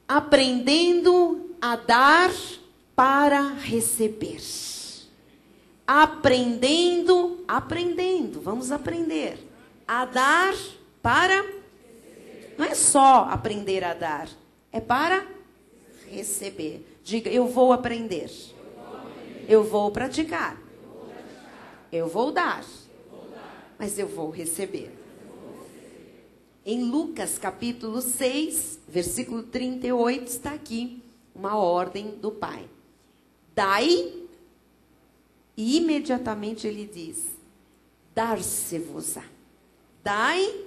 Aprendendo a dar para receber. Aprendendo, vamos aprender. A dar para... Não é só aprender a dar, é para receber. Diga, eu vou aprender. Eu vou praticar. Eu vou dar. Mas eu vou receber. Em Lucas capítulo 6, versículo 38, está aqui uma ordem do Pai. Dai, e imediatamente ele diz, dar-se-vos-á. Dai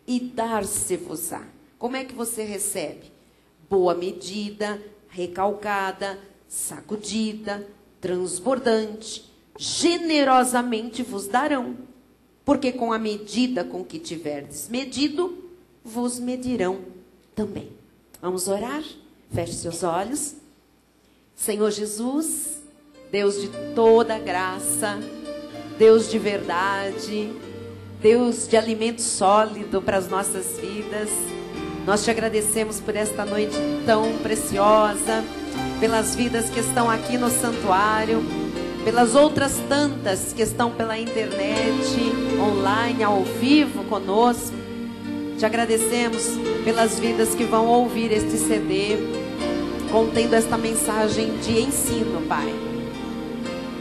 e dar-se-vos-á. Como é que você recebe? Boa medida, recalcada, sacudida, transbordante, generosamente vos darão. Porque com a medida com que tiverdes medido, vos medirão também. Vamos orar? Feche seus olhos. Senhor Jesus, Deus de toda graça, Deus de verdade, Deus de alimento sólido para as nossas vidas, nós te agradecemos por esta noite tão preciosa, pelas vidas que estão aqui no santuário, pelas outras tantas que estão pela internet, online, ao vivo conosco. Te agradecemos pelas vidas que vão ouvir este CD, contendo esta mensagem de ensino, Pai.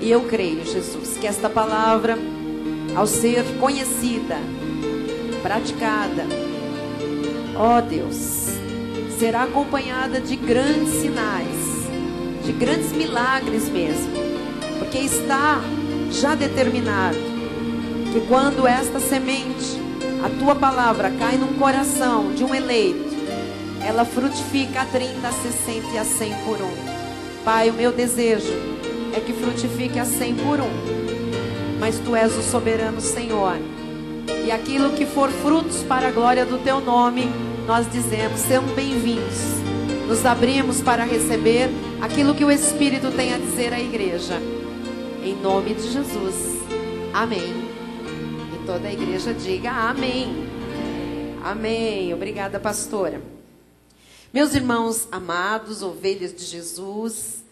E eu creio, Jesus, que esta palavra, ao ser conhecida, praticada, ó Deus, será acompanhada de grandes sinais, de grandes milagres mesmo, porque está já determinado que quando esta semente, a tua palavra, cai num coração de um eleito, ela frutifica a 30, a 60 e a 100 por um. Pai, o meu desejo é que frutifique a 100 por um, mas tu és o soberano Senhor, e aquilo que for frutos para a glória do teu nome, nós dizemos, sejam bem-vindos. Nos abrimos para receber aquilo que o Espírito tem a dizer à igreja. Em nome de Jesus. Amém. E toda a igreja diga amém. Amém. Obrigada, pastora. Meus irmãos amados, ovelhas de Jesus,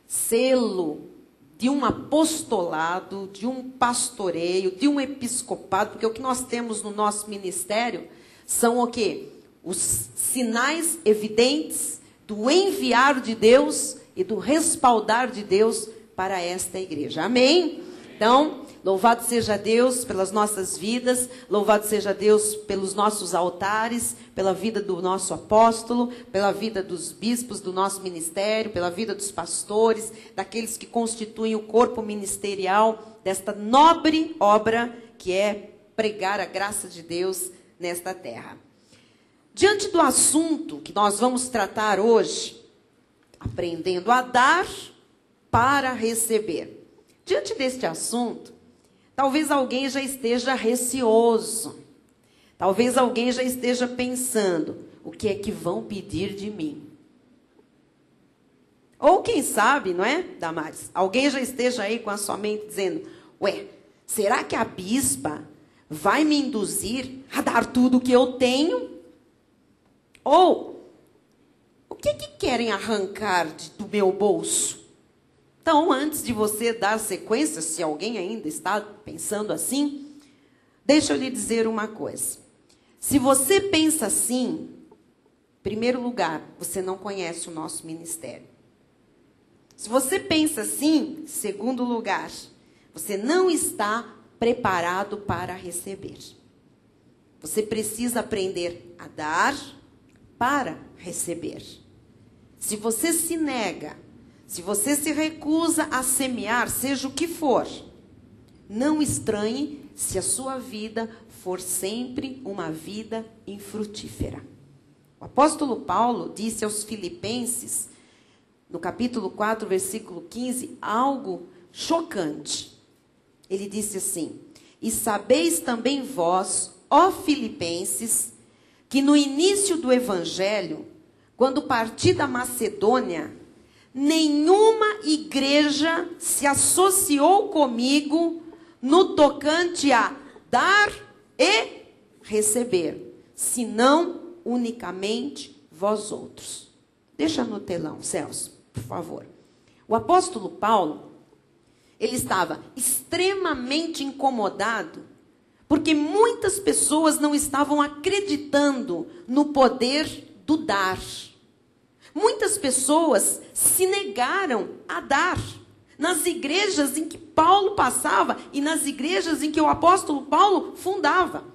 selo de um apostolado, de um pastoreio, de um episcopado, porque o que nós temos no nosso ministério são o quê? Os sinais evidentes do enviar de Deus e do respaldar de Deus para esta igreja. Amém? Então, louvado seja Deus pelas nossas vidas, louvado seja Deus pelos nossos altares, pela vida do nosso apóstolo, pela vida dos bispos do nosso ministério, pela vida dos pastores, daqueles que constituem o corpo ministerial desta nobre obra que é pregar a graça de Deus nesta terra. Diante do assunto que nós vamos tratar hoje, aprendendo a dar para receber. Diante deste assunto, talvez alguém já esteja receoso. Talvez alguém já esteja pensando, o que é que vão pedir de mim? Ou quem sabe, não é, Damares? Alguém já esteja aí com a sua mente dizendo, ué, será que a bispa vai me induzir a dar tudo o que eu tenho? Ou, o que querem arrancar do meu bolso? Então, antes de você dar sequência, se alguém ainda está pensando assim, deixa eu lhe dizer uma coisa. Se você pensa assim, em primeiro lugar, você não conhece o nosso ministério. Se você pensa assim, em segundo lugar, você não está preparado para receber. Você precisa aprender a dar para receber. Se você se nega, se você se recusa a semear, seja o que for, não estranhe se a sua vida for sempre uma vida infrutífera. O apóstolo Paulo disse aos Filipenses, no capítulo 4, versículo 15, algo chocante. Ele disse assim, e sabeis também vós, ó Filipenses, que no início do evangelho, quando parti da Macedônia, nenhuma igreja se associou comigo no tocante a dar e receber, senão unicamente vós outros. Deixa no telão, Celso, por favor. O apóstolo Paulo, ele estava extremamente incomodado, porque muitas pessoas não estavam acreditando no poder do dar. Muitas pessoas se negaram a dar nas igrejas em que Paulo passava e nas igrejas em que o apóstolo Paulo fundava.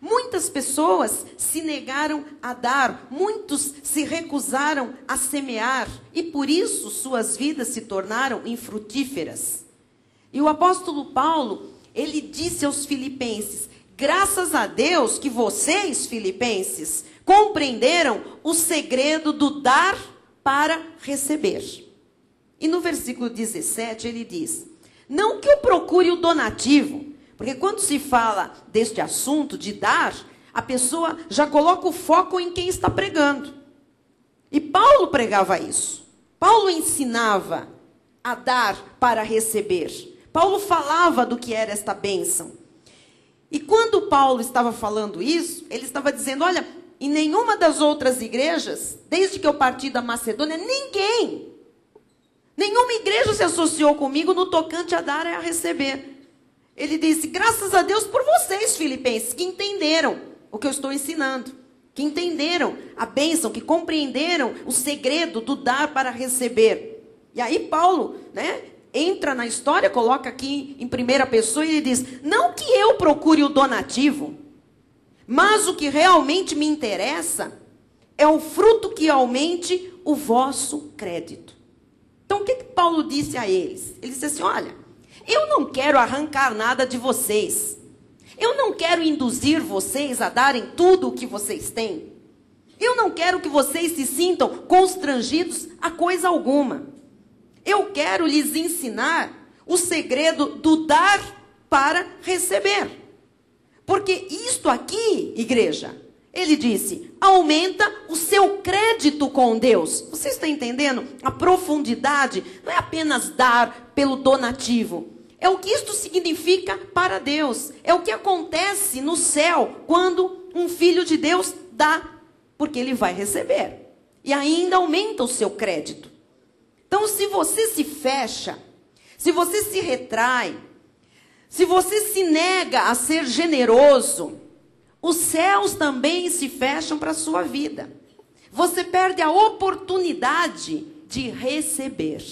Muitas pessoas se negaram a dar, muitos se recusaram a semear e por isso suas vidas se tornaram infrutíferas. E o apóstolo Paulo, ele disse aos filipenses: graças a Deus que vocês, filipenses, compreenderam o segredo do dar para receber. E no versículo 17 ele diz: não que eu procure o donativo, porque quando se fala deste assunto de dar, a pessoa já coloca o foco em quem está pregando. E Paulo pregava isso. Paulo ensinava a dar para receber. Paulo falava do que era esta bênção. E quando Paulo estava falando isso, ele estava dizendo: olha, em nenhuma das outras igrejas, desde que eu parti da Macedônia, nenhuma igreja se associou comigo no tocante a dar e a receber. Ele disse: graças a Deus por vocês, filipenses, que entenderam o que eu estou ensinando, que entenderam a bênção, que compreenderam o segredo do dar para receber. E aí Paulo, entra na história, coloca aqui em primeira pessoa e ele diz: não que eu procure o donativo, mas o que realmente me interessa é o fruto que aumente o vosso crédito. Então o que Paulo disse a eles? Ele disse assim: olha, eu não quero arrancar nada de vocês. Eu não quero induzir vocês a darem tudo o que vocês têm. Eu não quero que vocês se sintam constrangidos a coisa alguma. Eu quero lhes ensinar o segredo do dar para receber. Porque isto aqui, igreja, ele disse, aumenta o seu crédito com Deus. Você está entendendo? A profundidade não é apenas dar pelo donativo. É o que isto significa para Deus. É o que acontece no céu quando um filho de Deus dá, porque ele vai receber. E ainda aumenta o seu crédito. Então, se você se fecha, se você se retrai, se você se nega a ser generoso, os céus também se fecham para a sua vida. Você perde a oportunidade de receber.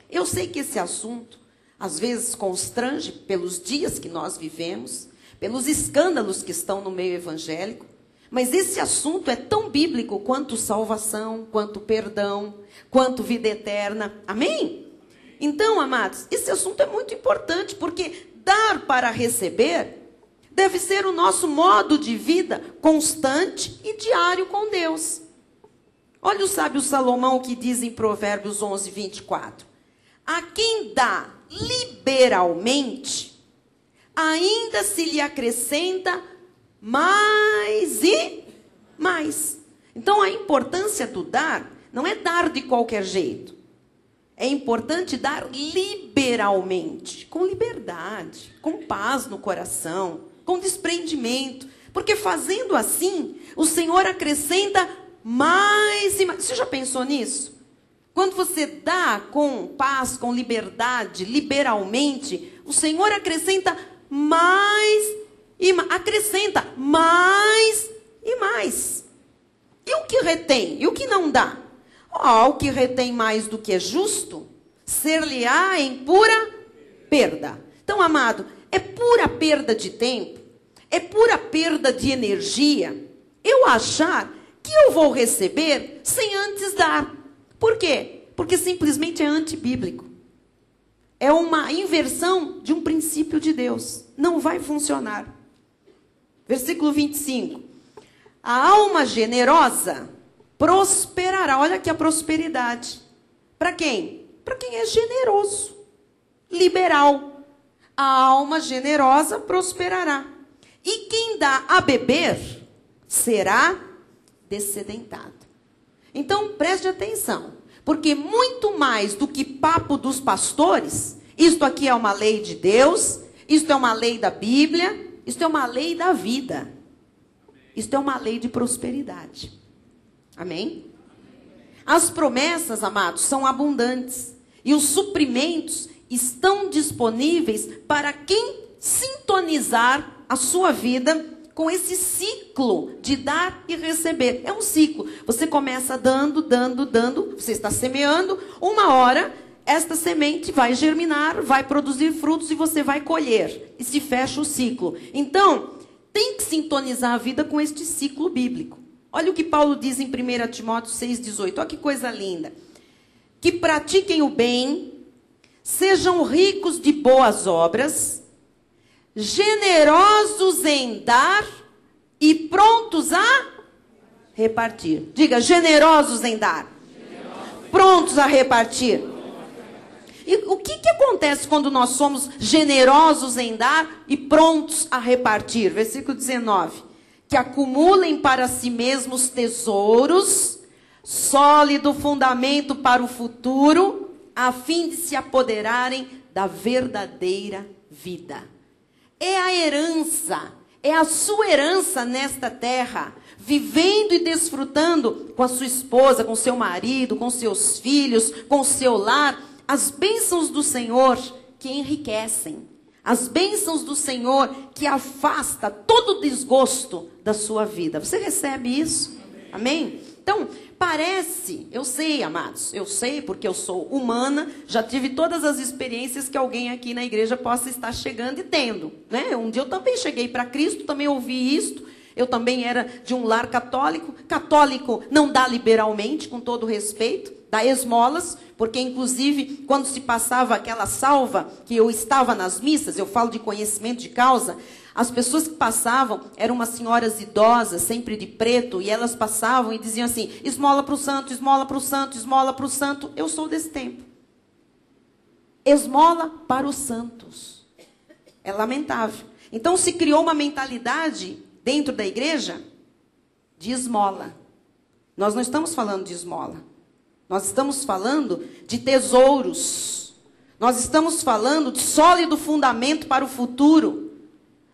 Eu sei que esse assunto, às vezes, constrange pelos dias que nós vivemos, pelos escândalos que estão no meio evangélico, mas esse assunto é tão bíblico quanto salvação, quanto perdão, quanto vida eterna. Amém? Então, amados, esse assunto é muito importante, porque dar para receber deve ser o nosso modo de vida constante e diário com Deus. Olha o sábio Salomão que diz em Provérbios 11, 24. A quem dá liberalmente, ainda se lhe acrescenta mais e mais. Então, a importância do dar não é dar de qualquer jeito. É importante dar liberalmente, com liberdade, com paz no coração, com desprendimento. Porque fazendo assim, o Senhor acrescenta mais e mais. Você já pensou nisso? Quando você dá com paz, com liberdade, liberalmente, o Senhor acrescenta mais e mais. Acrescenta mais e mais. E o que retém? E o que não dá? O que retém mais do que é justo, ser-lhe-á em pura perda. Então, amado, é pura perda de tempo, é pura perda de energia eu achar que eu vou receber sem antes dar. Por quê? Porque simplesmente é antibíblico. É uma inversão de um princípio de Deus. Não vai funcionar. Versículo 25. A alma generosa prosperará. Olha aqui a prosperidade. Para quem? Para quem é generoso, liberal. A alma generosa prosperará. E quem dá a beber será dessedentado. Então, preste atenção. Porque muito mais do que papo dos pastores, isto aqui é uma lei de Deus, isto é uma lei da Bíblia, isto é uma lei da vida. Isto é uma lei de prosperidade. Amém? As promessas, amados, são abundantes. E os suprimentos estão disponíveis para quem sintonizar a sua vida com esse ciclo de dar e receber. É um ciclo. Você começa dando, você está semeando, uma hora esta semente vai germinar, vai produzir frutos e você vai colher. E se fecha o ciclo. Então, tem que sintonizar a vida com este ciclo bíblico. Olha o que Paulo diz em 1 Timóteo 6,18. Olha que coisa linda. Que pratiquem o bem, sejam ricos de boas obras, generosos em dar e prontos a repartir. Diga, generosos em dar. Prontos a repartir. E o que acontece quando nós somos generosos em dar e prontos a repartir? Versículo 19. Que acumulem para si mesmos tesouros, sólido fundamento para o futuro, a fim de se apoderarem da verdadeira vida. É a herança, é a sua herança nesta terra, vivendo e desfrutando com a sua esposa, com seu marido, com seus filhos, com o seu lar, as bênçãos do Senhor que enriquecem, as bênçãos do Senhor que afasta todo o desgosto da sua vida. Você recebe isso? Amém? Então, parece, eu sei, amados, eu sei porque eu sou humana, já tive todas as experiências que alguém aqui na igreja possa estar chegando e tendo, né? Um dia eu também cheguei para Cristo, também ouvi isto, eu também era de um lar católico. Católico não dá liberalmente, com todo respeito, dá esmolas, porque inclusive quando se passava aquela salva, que eu estava nas missas, eu falo de conhecimento de causa, as pessoas que passavam eram umas senhoras idosas, sempre de preto, e elas passavam e diziam assim, esmola para o santo, esmola para o santo, esmola para o santo. Eu sou desse tempo. Esmola para os santos. É lamentável. Então se criou uma mentalidade dentro da igreja de esmola. Nós não estamos falando de esmola. Nós estamos falando de tesouros. Nós estamos falando de sólido fundamento para o futuro.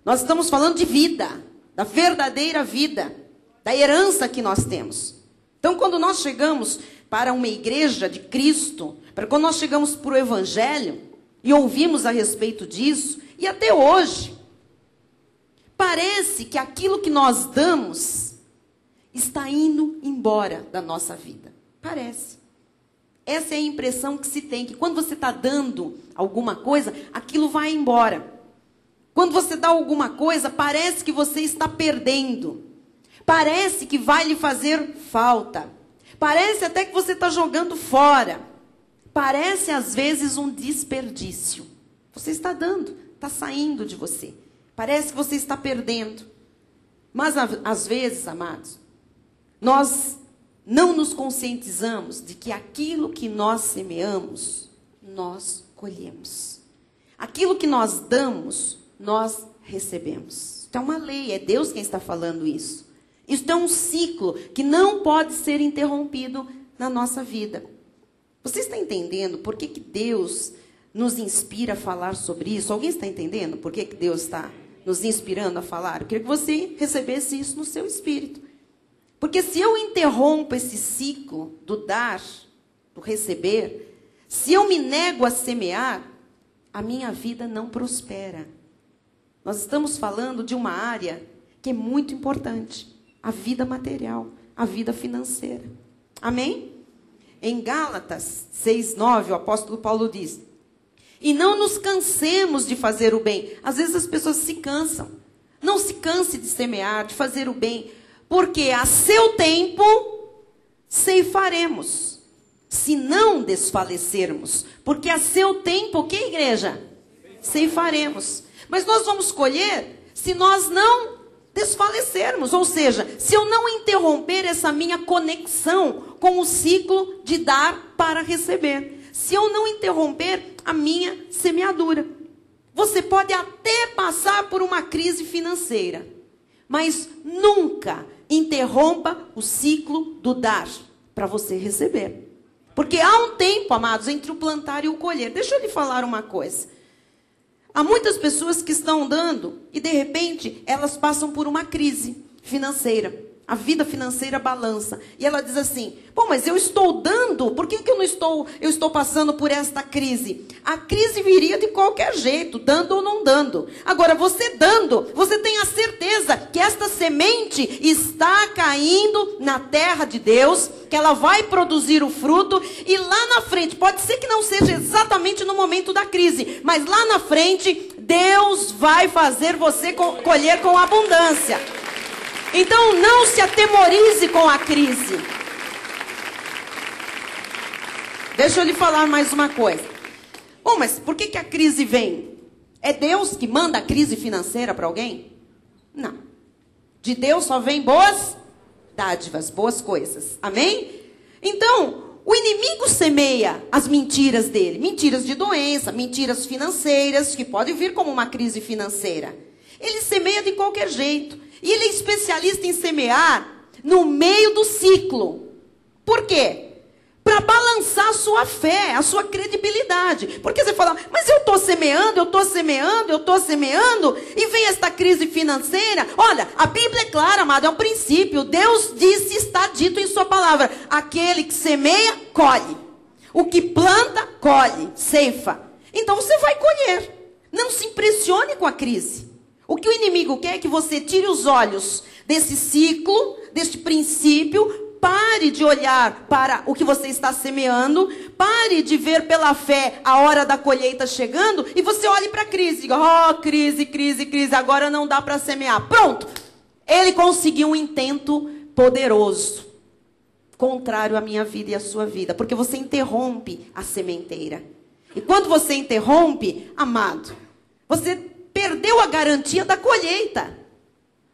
Nós estamos falando de vida, da verdadeira vida, da herança que nós temos. Então, quando nós chegamos para uma igreja de Cristo, quando nós chegamos para o Evangelho e ouvimos a respeito disso, e até hoje, parece que aquilo que nós damos está indo embora da nossa vida. Parece. Essa é a impressão que se tem, que quando você está dando alguma coisa, aquilo vai embora. Quando você dá alguma coisa, parece que você está perdendo. Parece que vai lhe fazer falta. Parece até que você está jogando fora. Parece, às vezes, um desperdício. Você está dando, está saindo de você. Parece que você está perdendo. Mas, às vezes, amados, nós não nos conscientizamos de que aquilo que nós semeamos, nós colhemos. Aquilo que nós damos, nós recebemos. Então é uma lei, é Deus quem está falando isso. Isso é um ciclo que não pode ser interrompido na nossa vida. Você está entendendo por que Deus nos inspira a falar sobre isso? Alguém está entendendo por que Deus está nos inspirando a falar? Eu queria que você recebesse isso no seu espírito. Porque se eu interrompo esse ciclo do dar, do receber, se eu me nego a semear, a minha vida não prospera. Nós estamos falando de uma área que é muito importante. A vida material, a vida financeira. Amém? Em Gálatas 6:9, o apóstolo Paulo diz, e não nos cansemos de fazer o bem. Às vezes as pessoas se cansam. Não se canse de semear, de fazer o bem, porque a seu tempo ceifaremos, se não desfalecermos. Porque a seu tempo, o que, igreja? Ceifaremos. Mas nós vamos colher se nós não desfalecermos. Ou seja, se eu não interromper essa minha conexão com o ciclo de dar para receber. Se eu não interromper a minha semeadura. Você pode até passar por uma crise financeira, mas nunca interrompa o ciclo do dar para você receber. Porque há um tempo, amados, entre o plantar e o colher. Deixa eu lhe falar uma coisa. Há muitas pessoas que estão dando e, de repente, elas passam por uma crise financeira. A vida financeira balança. E ela diz assim, bom, mas eu estou dando, por que eu estou passando por esta crise? A crise viria de qualquer jeito, dando ou não dando. Agora, você dando, você tem a certeza que esta semente está caindo na terra de Deus, que ela vai produzir o fruto, e lá na frente, pode ser que não seja exatamente no momento da crise, mas lá na frente, Deus vai fazer você colher com abundância. Então, não se atemorize com a crise. Deixa eu lhe falar mais uma coisa. Bom, mas por que a crise vem? É Deus que manda a crise financeira para alguém? Não. De Deus só vem boas dádivas, boas coisas. Amém? Então, o inimigo semeia as mentiras dele. Mentiras de doença, mentiras financeiras, que podem vir como uma crise financeira. Ele semeia de qualquer jeito. E ele é especialista em semear no meio do ciclo. Por quê? Para balançar a sua fé, a sua credibilidade. Porque você fala, mas eu estou semeando, e vem esta crise financeira. Olha, a Bíblia é clara, amado, é um princípio. Deus disse, está dito em sua palavra, aquele que semeia, colhe. O que planta, colhe, ceifa. Então você vai colher. Não se impressione com a crise. O que o inimigo quer é que você tire os olhos desse ciclo, deste princípio, pare de olhar para o que você está semeando, pare de ver pela fé a hora da colheita chegando, e você olhe para a crise, diga, oh, crise, agora não dá para semear. Pronto! Ele conseguiu um intento poderoso, contrário à minha vida e à sua vida, porque você interrompe a sementeira. E quando você interrompe, amado, você perdeu a garantia da colheita.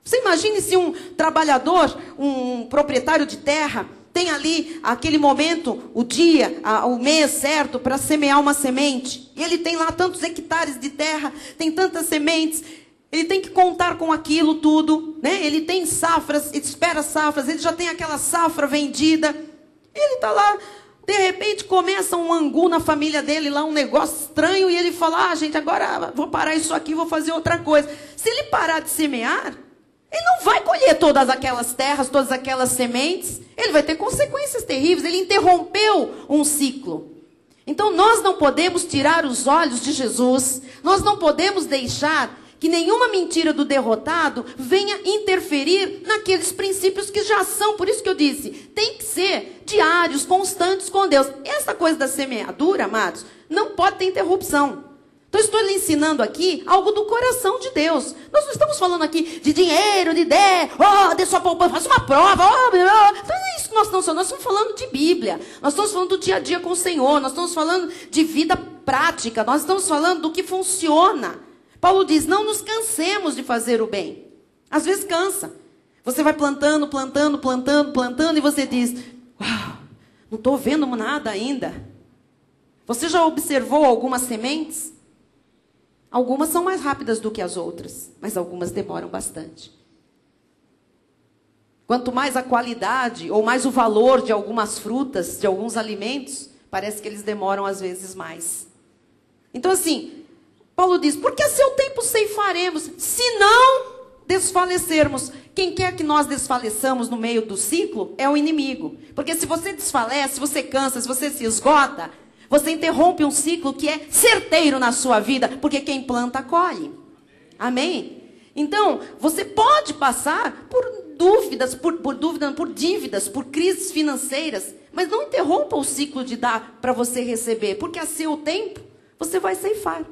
Você imagine se um trabalhador, um proprietário de terra, tem ali aquele momento, o dia, o mês certo para semear uma semente. E ele tem lá tantos hectares de terra, tem tantas sementes. Ele tem que contar com aquilo tudo, né? Ele tem safras, espera safras, ele já tem aquela safra vendida. Ele está lá. De repente começa um angu na família dele lá, um negócio estranho, e ele fala, gente, agora vou parar isso aqui, vou fazer outra coisa. Se ele parar de semear, ele não vai colher todas aquelas terras, todas aquelas sementes. Ele vai ter consequências terríveis. Ele interrompeu um ciclo. Então nós não podemos tirar os olhos de Jesus. Nós não podemos deixar que nenhuma mentira do derrotado venha interferir naqueles princípios que já são. Por isso que eu disse, tem que ser diários, constantes com Deus. Essa coisa da semeadura, amados, não pode ter interrupção. Então, estou lhe ensinando aqui algo do coração de Deus. Nós não estamos falando aqui de dinheiro, de ideia, dê sua poupança, faça uma prova, Então, é isso que nós estamos falando. Nós estamos falando de Bíblia. Nós estamos falando do dia a dia com o Senhor. Nós estamos falando de vida prática. Nós estamos falando do que funciona. Paulo diz, não nos cansemos de fazer o bem. Às vezes cansa. Você vai plantando, e você diz, não estou vendo nada ainda. Você já observou algumas sementes? Algumas são mais rápidas do que as outras, mas algumas demoram bastante. Quanto mais a qualidade ou mais o valor de algumas frutas, de alguns alimentos, parece que eles demoram às vezes mais. Então assim, Paulo diz, porque a seu tempo ceifaremos, se não desfalecermos. Quem quer que nós desfaleçamos no meio do ciclo é o inimigo. Porque se você desfalece, se você cansa, se você se esgota, você interrompe um ciclo que é certeiro na sua vida, porque quem planta, colhe. Amém? Então, você pode passar por dúvidas, por dívidas, por crises financeiras, mas não interrompa o ciclo de dar para você receber, porque a seu tempo, você vai ceifar.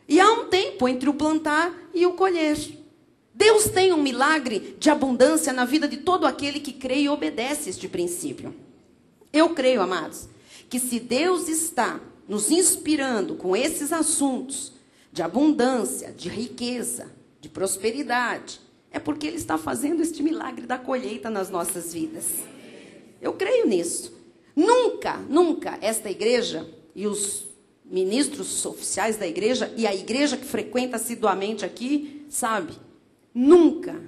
E há um tempo entre o plantar e o colher. Deus tem um milagre de abundância na vida de todo aquele que crê e obedece este princípio. Eu creio, amados, que se Deus está nos inspirando com esses assuntos de abundância, de riqueza, de prosperidade, é porque Ele está fazendo este milagre da colheita nas nossas vidas. Eu creio nisso. Nunca esta igreja e os ministros oficiais da igreja e a igreja que frequenta assiduamente aqui, sabe? Nunca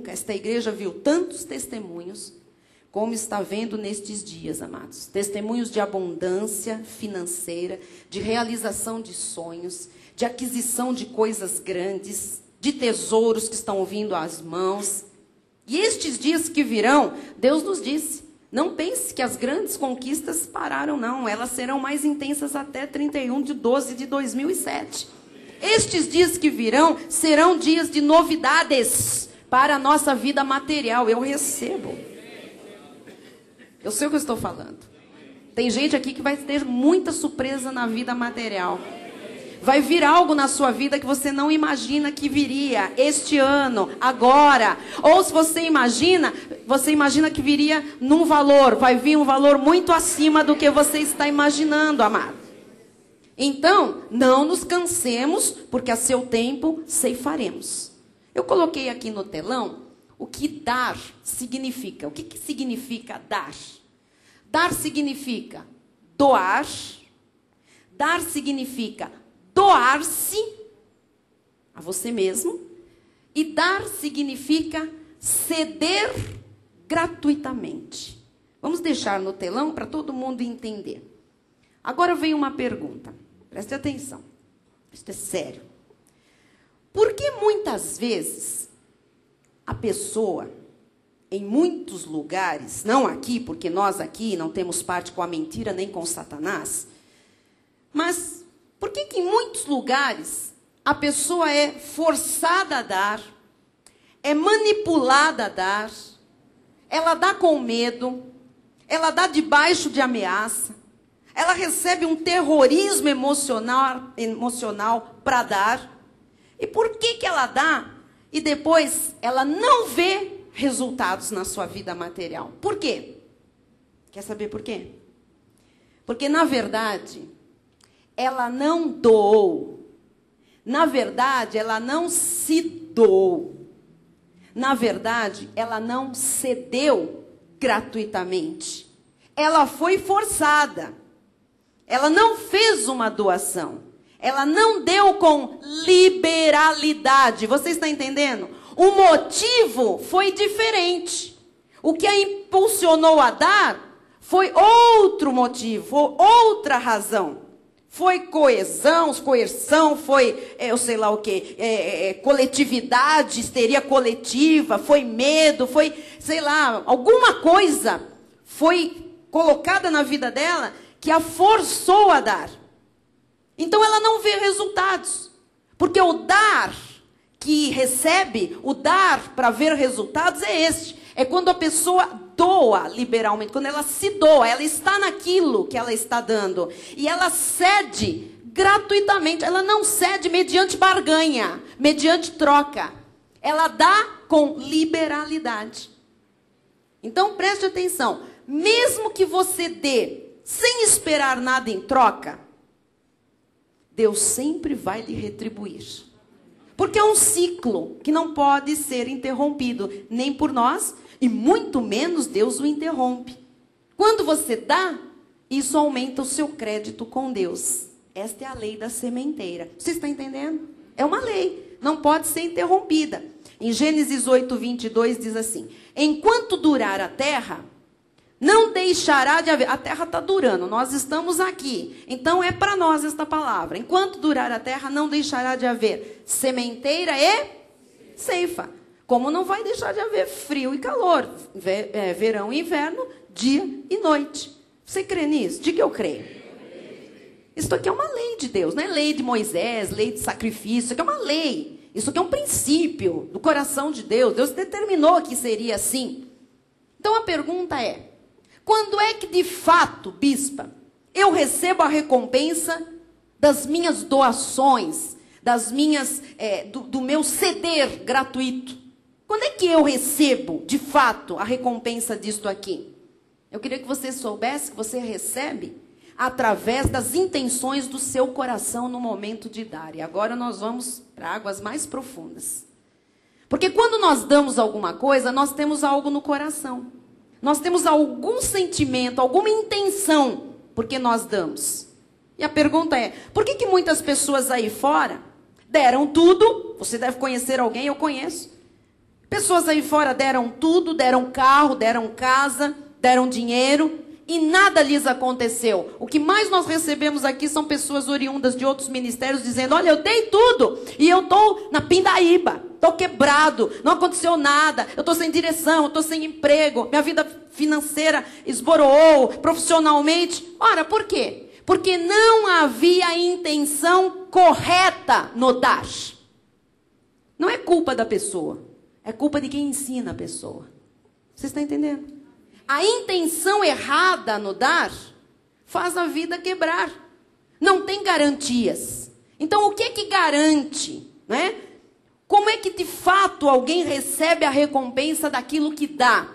esta igreja viu tantos testemunhos como está vendo nestes dias, amados. Testemunhos de abundância financeira, de realização de sonhos, de aquisição de coisas grandes, de tesouros que estão vindo às mãos. E estes dias que virão, Deus nos disse, não pense que as grandes conquistas pararam, não. Elas serão mais intensas até 31/12/2007. Estes dias que virão serão dias de novidades para a nossa vida material. Eu recebo. Eu sei o que eu estou falando. Tem gente aqui que vai ter muita surpresa na vida material. Vai vir algo na sua vida que você não imagina que viria este ano, agora. Ou se você imagina que viria num valor. Vai vir um valor muito acima do que você está imaginando, amado. Então, não nos cansemos, porque a seu tempo ceifaremos. Eu coloquei aqui no telão o que dar significa. O que significa dar? Dar significa doar. Dar significa doar-se a você mesmo. E dar significa ceder gratuitamente. Vamos deixar no telão para todo mundo entender. Agora vem uma pergunta. Preste atenção. Isso é sério. Por que muitas vezes a pessoa, em muitos lugares, não aqui, porque nós aqui não temos parte com a mentira nem com Satanás, mas por que em muitos lugares a pessoa é forçada a dar, é manipulada a dar, ela dá com medo, ela dá debaixo de ameaça, ela recebe um terrorismo emocional para dar. E por que ela dá e depois ela não vê resultados na sua vida material? Por quê? Quer saber por quê? Porque, na verdade, ela não doou. Na verdade, ela não se doou. Na verdade, ela não cedeu gratuitamente. Ela foi forçada. Ela não fez uma doação. Ela não deu com liberalidade. Você está entendendo? O motivo foi diferente. O que a impulsionou a dar foi outro motivo, outra razão. Foi coerção, foi, eu sei lá o quê, coletividade, histeria coletiva, foi medo, foi, sei lá, alguma coisa foi colocada na vida dela que a forçou a dar. Então ela não vê resultados. Porque o dar que recebe, o dar para ver resultados é este. É quando a pessoa doa liberalmente, quando ela se doa, ela está naquilo que ela está dando. E ela cede gratuitamente, ela não cede mediante barganha, mediante troca. Ela dá com liberalidade. Então preste atenção, mesmo que você dê sem esperar nada em troca, Deus sempre vai lhe retribuir. Porque é um ciclo que não pode ser interrompido, nem por nós, e muito menos Deus o interrompe. Quando você dá, isso aumenta o seu crédito com Deus. Esta é a lei da sementeira. Você está entendendo? É uma lei, não pode ser interrompida. Em Gênesis 8:22 diz assim: enquanto durar a terra, não deixará de haver. A terra está durando, nós estamos aqui. Então é para nós esta palavra. Enquanto durar a terra, não deixará de haver sementeira e ceifa. Como não vai deixar de haver frio e calor, verão e inverno, dia e noite. Você crê nisso? Diga eu creio. Isso aqui é uma lei de Deus, não é lei de Moisés, lei de sacrifício. Isso aqui é uma lei. Isso aqui é um princípio do coração de Deus. Deus determinou que seria assim. Então a pergunta é: quando é que de fato, bispa, eu recebo a recompensa das minhas doações, das minhas, do meu ceder gratuito? Quando é que eu recebo, de fato, a recompensa disto aqui? Eu queria que você soubesse que você recebe através das intenções do seu coração no momento de dar. E agora nós vamos para águas mais profundas. Porque quando nós damos alguma coisa, nós temos algo no coração. Nós temos algum sentimento, alguma intenção, porque nós damos. E a pergunta é, por que muitas pessoas aí fora deram tudo? Você deve conhecer alguém, eu conheço. Pessoas aí fora deram tudo, deram carro, deram casa, deram dinheiro, e nada lhes aconteceu. O que mais nós recebemos aqui são pessoas oriundas de outros ministérios dizendo, olha, eu dei tudo e eu estou na pindaíba, estou quebrado, não aconteceu nada, eu estou sem direção, eu estou sem emprego, minha vida financeira esboroou, profissionalmente. Ora, por quê? Porque não havia intenção correta no dar. Não é culpa da pessoa, é culpa de quem ensina a pessoa. Você está entendendo? A intenção errada no dar faz a vida quebrar. Não tem garantias. Então, o que é que garante, né? Como é que de fato alguém recebe a recompensa daquilo que dá?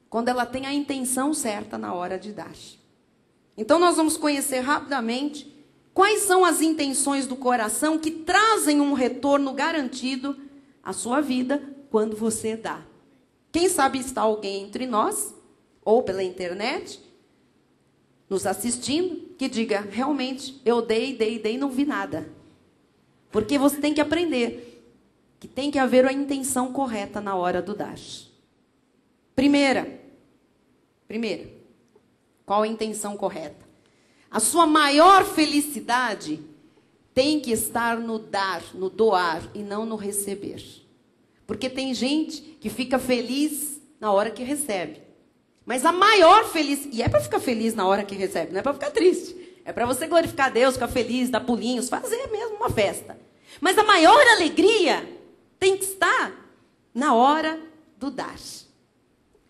Quando ela tem a intenção certa na hora de dar. Então, nós vamos conhecer rapidamente quais são as intenções do coração que trazem um retorno garantido à sua vida quando você dá. Quem sabe está alguém entre nós, ou pela internet, nos assistindo, que diga, realmente, eu dei e não vi nada. Porque você tem que aprender que tem que haver a intenção correta na hora do dar. Primeira, qual a intenção correta? A sua maior felicidade tem que estar no dar, no doar, e não no receber. Porque tem gente que fica feliz na hora que recebe. Mas a maior felicidade... E é para ficar feliz na hora que recebe, não é para ficar triste. É para você glorificar a Deus, ficar feliz, dar pulinhos, fazer mesmo uma festa. Mas a maior alegria tem que estar na hora do dar.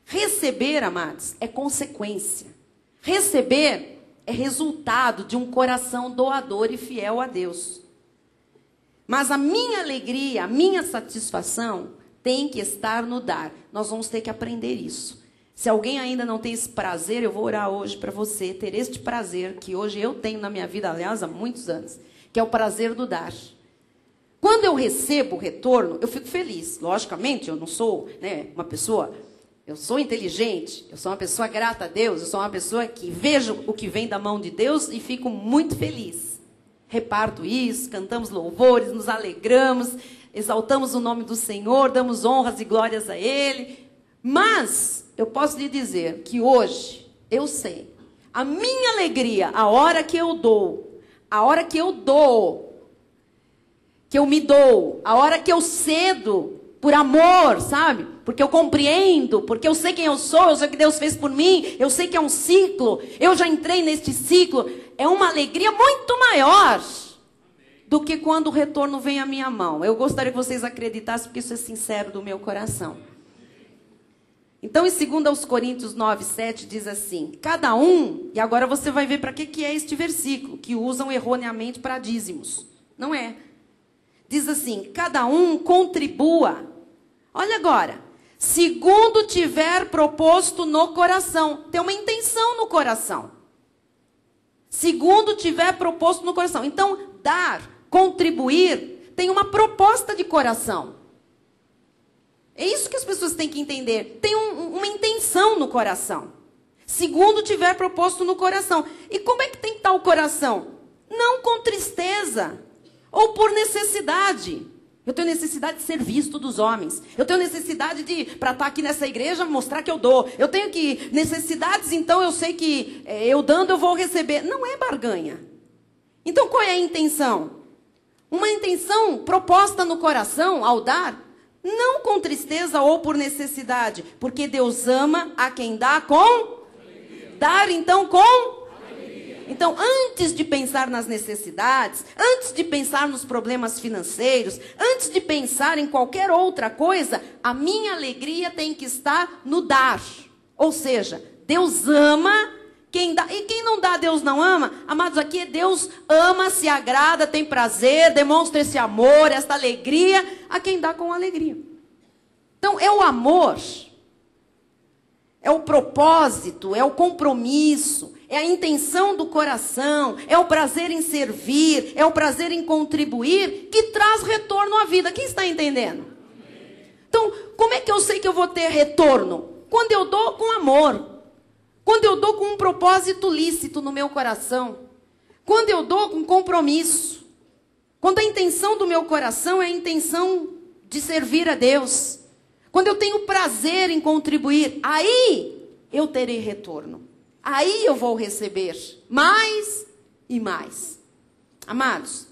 Receber, amados, é consequência. Receber é resultado de um coração doador e fiel a Deus. Mas a minha alegria, a minha satisfação tem que estar no dar. Nós vamos ter que aprender isso. Se alguém ainda não tem esse prazer, eu vou orar hoje para você ter este prazer que hoje eu tenho na minha vida, aliás, há muitos anos, que é o prazer do dar. Quando eu recebo o retorno, eu fico feliz. Logicamente, eu não sou, uma pessoa... Eu sou inteligente, eu sou uma pessoa grata a Deus, eu sou uma pessoa que vejo o que vem da mão de Deus e fico muito feliz. Reparto isso, cantamos louvores, nos alegramos, exaltamos o nome do Senhor, damos honras e glórias a Ele. Mas eu posso lhe dizer que hoje, eu sei, a minha alegria, a hora que eu dou, que eu me dou, a hora que eu cedo por amor, sabe? Porque eu compreendo, porque eu sei quem eu sou o que Deus fez por mim, eu sei que é um ciclo, eu já entrei neste ciclo, é uma alegria muito maior do que quando o retorno vem à minha mão. Eu gostaria que vocês acreditassem, porque isso é sincero do meu coração. Então, em 2 Coríntios 9, 7, diz assim, cada um, e agora você vai ver para que é este versículo, que usam erroneamente para dízimos. Não é. Diz assim, cada um contribua. Olha agora, segundo tiver proposto no coração. Tem uma intenção no coração. Segundo tiver proposto no coração. Então, dar, contribuir, tem uma proposta de coração. É isso que as pessoas têm que entender. Tem uma intenção no coração. Segundo tiver proposto no coração. E como é que tem que estar o coração? Não com tristeza ou por necessidade. Eu tenho necessidade de ser visto dos homens. Eu tenho necessidade de, para estar aqui nessa igreja, mostrar que eu dou. Eu tenho necessidades, então eu sei que eu dando eu vou receber. Não é barganha. Então qual é a intenção? Uma intenção proposta no coração ao dar, não com tristeza ou por necessidade, porque Deus ama a quem dá com alegria. Dar então com alegria. Então, antes de pensar nas necessidades, antes de pensar nos problemas financeiros, antes de pensar em qualquer outra coisa, a minha alegria tem que estar no dar. Ou seja, Deus ama quem dá. E quem não dá, Deus não ama? Amados, aqui Deus ama, se agrada, tem prazer, demonstra esse amor, esta alegria a quem dá com alegria. Então, é o amor, é o propósito, é o compromisso, é a intenção do coração, é o prazer em servir, é o prazer em contribuir que traz retorno à vida. Quem está entendendo? Então, como é que eu sei que eu vou ter retorno? Quando eu dou com amor. Quando eu dou com um propósito lícito no meu coração. Quando eu dou com compromisso. Quando a intenção do meu coração é a intenção de servir a Deus. Quando eu tenho prazer em contribuir, aí eu terei retorno. Aí eu vou receber mais e mais. Amados,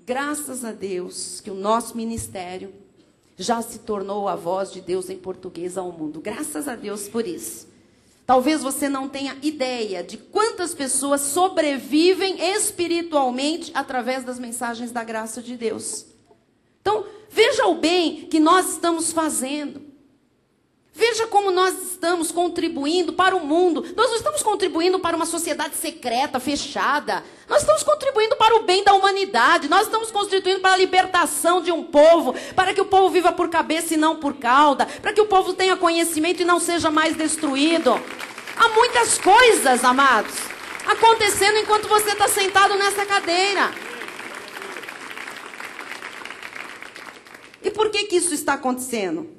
graças a Deus que o nosso ministério já se tornou a voz de Deus em português ao mundo. Graças a Deus por isso. Talvez você não tenha ideia de quantas pessoas sobrevivem espiritualmente através das mensagens da graça de Deus. Então, veja o bem que nós estamos fazendo. Veja como nós estamos contribuindo para o mundo. Nós não estamos contribuindo para uma sociedade secreta, fechada. Nós estamos contribuindo para o bem da humanidade. Nós estamos contribuindo para a libertação de um povo, para que o povo viva por cabeça e não por cauda, para que o povo tenha conhecimento e não seja mais destruído. Há muitas coisas, amados, acontecendo enquanto você está sentado nessa cadeira. E por que isso está acontecendo?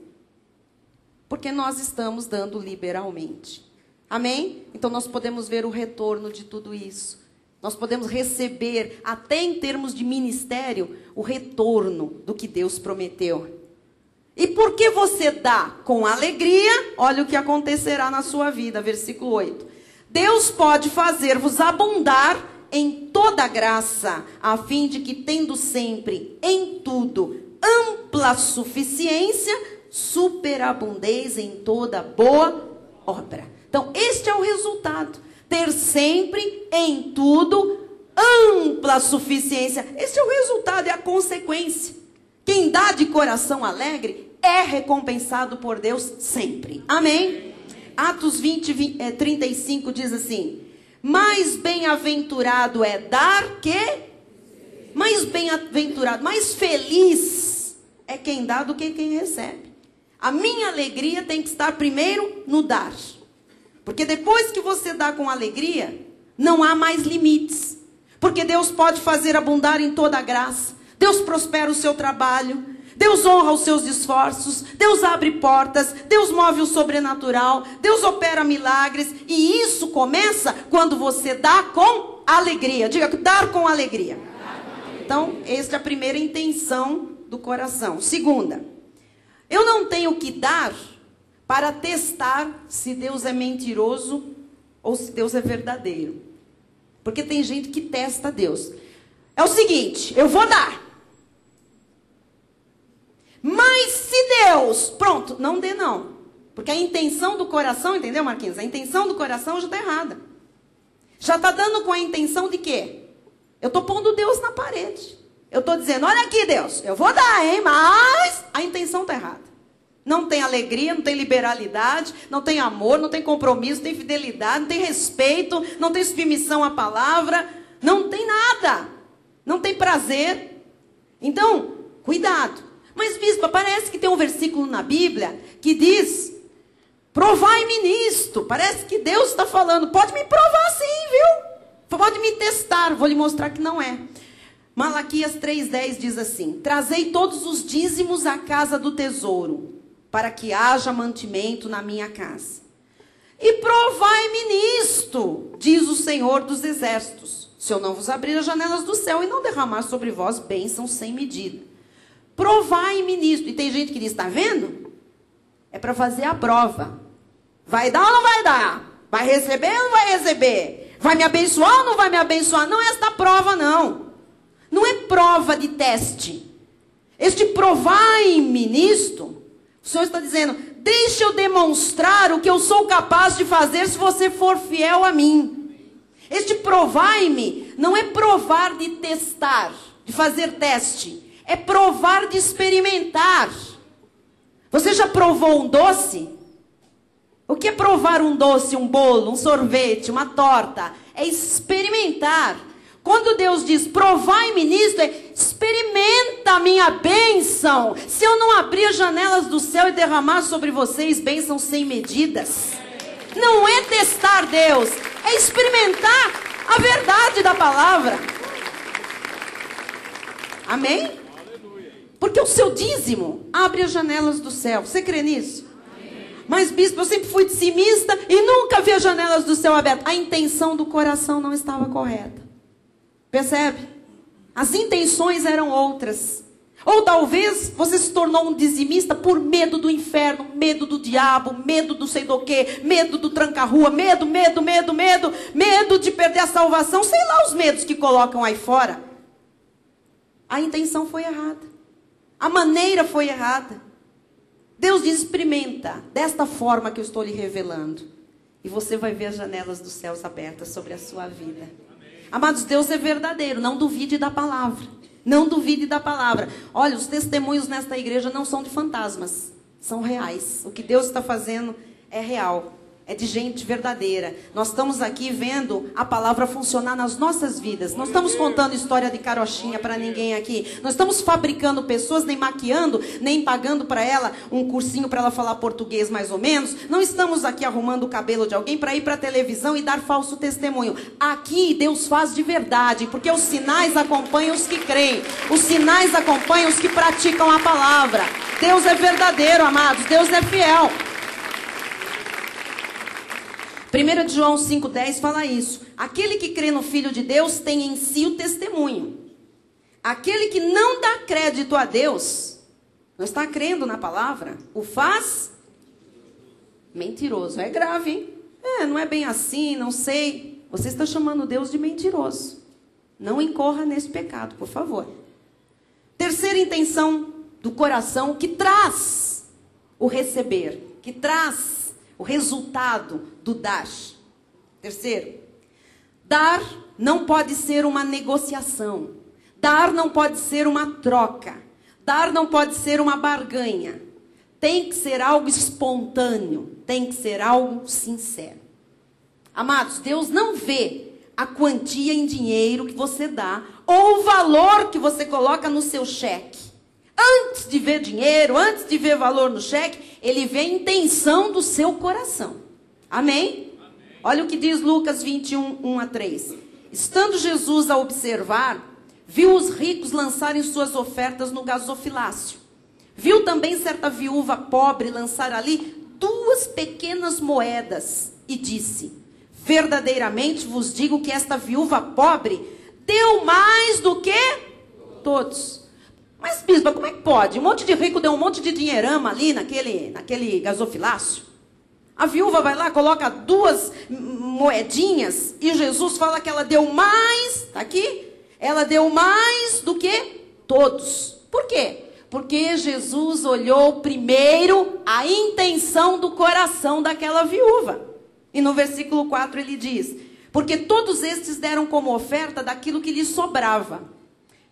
Porque nós estamos dando liberalmente. Amém? Então nós podemos ver o retorno de tudo isso. Nós podemos receber, até em termos de ministério, o retorno do que Deus prometeu. E porque você dá com alegria, olha o que acontecerá na sua vida. Versículo 8. Deus pode fazer-vos abundar em toda graça, a fim de que, tendo sempre, em tudo, ampla suficiência, superabundez em toda boa obra. Então, este é o resultado. Ter sempre, em tudo, ampla suficiência. Este é o resultado, é a consequência. Quem dá de coração alegre é recompensado por Deus sempre. Amém? Atos 35 diz assim: mais bem-aventurado é dar que... Mais bem-aventurado, mais feliz é quem dá do que quem recebe. A minha alegria tem que estar primeiro no dar. Porque depois que você dá com alegria, não há mais limites. Porque Deus pode fazer abundar em toda a graça. Deus prospera o seu trabalho. Deus honra os seus esforços. Deus abre portas. Deus move o sobrenatural. Deus opera milagres. E isso começa quando você dá com alegria. Diga, dar com alegria. Então, esta é a primeira intenção do coração. Segunda, eu não tenho que dar para testar se Deus é mentiroso ou se Deus é verdadeiro. Porque tem gente que testa Deus. É o seguinte, eu vou dar. Mas se Deus... Pronto, não dê não. Porque a intenção do coração, entendeu, Marquinhos? A intenção do coração já está errada. Já está dando com a intenção de quê? Eu estou pondo Deus na parede. Eu estou dizendo, olha aqui, Deus, eu vou dar, hein? Mas a intenção está errada. Não tem alegria, não tem liberalidade, não tem amor, não tem compromisso, não tem fidelidade, não tem respeito, não tem submissão à palavra, não tem nada. Não tem prazer. Então, cuidado. Mas, bispo, parece que tem um versículo na Bíblia que diz, provai-me nisto. Parece que Deus está falando, pode me provar sim, viu? Pode me testar, vou lhe mostrar que não é. Malaquias 3,10 diz assim, trazei todos os dízimos à casa do tesouro, para que haja mantimento na minha casa. E provai-me nisto, diz o Senhor dos Exércitos, se eu não vos abrir as janelas do céu e não derramar sobre vós bênçãos sem medida. Provai-me nisto. E tem gente que diz, está vendo? É para fazer a prova. Vai dar ou não vai dar? Vai receber ou não vai receber? Vai me abençoar ou não vai me abençoar? Não é esta prova, não. Não é prova de teste. Este provai-me nisto, o Senhor está dizendo, deixa eu demonstrar o que eu sou capaz de fazer se você for fiel a mim. Este provai-me não é provar de testar, de fazer teste. É provar de experimentar. Você já provou um doce? O que é provar um doce, um bolo, um sorvete, uma torta? É experimentar. Quando Deus diz, provai-me nisto, é experimenta a minha bênção. Se eu não abrir as janelas do céu e derramar sobre vocês bênçãos sem medidas. Não é testar Deus, é experimentar a verdade da palavra. Amém? Porque o seu dízimo abre as janelas do céu. Você crê nisso? Mas, bispo, eu sempre fui dissimista e nunca vi as janelas do céu abertas. A intenção do coração não estava correta. Percebe? As intenções eram outras. Ou talvez você se tornou um dizimista por medo do inferno, medo do diabo, medo do sei do quê, medo do tranca-rua, medo de perder a salvação, sei lá os medos que colocam aí fora. A intenção foi errada. A maneira foi errada. Deus diz, experimenta, desta forma que eu estou lhe revelando. E você vai ver as janelas dos céus abertas sobre a sua vida. Amados, Deus é verdadeiro, não duvide da palavra. Não duvide da palavra. Olha, os testemunhos nesta igreja não são de fantasmas, são reais. O que Deus está fazendo é real, é de gente verdadeira. Nós estamos aqui vendo a palavra funcionar nas nossas vidas. Não estamos contando história de carochinha para ninguém aqui. Não estamos fabricando pessoas, nem maquiando, nem pagando para ela um cursinho para ela falar português mais ou menos. Não estamos aqui arrumando o cabelo de alguém para ir para a televisão e dar falso testemunho. Aqui Deus faz de verdade, porque os sinais acompanham os que creem. Os sinais acompanham os que praticam a palavra. Deus é verdadeiro, amados. Deus é fiel. 1 João 5,10 fala isso. Aquele que crê no Filho de Deus tem em si o testemunho. Aquele que não dá crédito a Deus, não está crendo na palavra, o faz mentiroso. É grave, hein? Não é bem assim, não sei. Você está chamando Deus de mentiroso. Não incorra nesse pecado, por favor. Terceira intenção do coração que traz o receber, que traz o resultado do dar. Terceiro, dar não pode ser uma negociação. Dar não pode ser uma troca. Dar não pode ser uma barganha. Tem que ser algo espontâneo. Tem que ser algo sincero. Amados, Deus não vê a quantia em dinheiro que você dá ou o valor que você coloca no seu cheque. Antes de ver dinheiro, antes de ver valor no cheque, Ele vê a intenção do seu coração. Amém? Olha o que diz Lucas 21, 1-3. Estando Jesus a observar, viu os ricos lançarem suas ofertas no gasofilácio. Viu também certa viúva pobre lançar ali 2 pequenas moedas e disse, verdadeiramente vos digo que esta viúva pobre deu mais do que todos. Mas, bispa, como é que pode? Um monte de rico deu um monte de dinheirama ali naquele gasofilácio. A viúva vai lá, coloca 2 moedinhas e Jesus fala que ela deu mais, tá aqui? Ela deu mais do que todos. Por quê? Porque Jesus olhou primeiro a intenção do coração daquela viúva. E no versículo 4 ele diz, porque todos estes deram como oferta daquilo que lhes sobrava.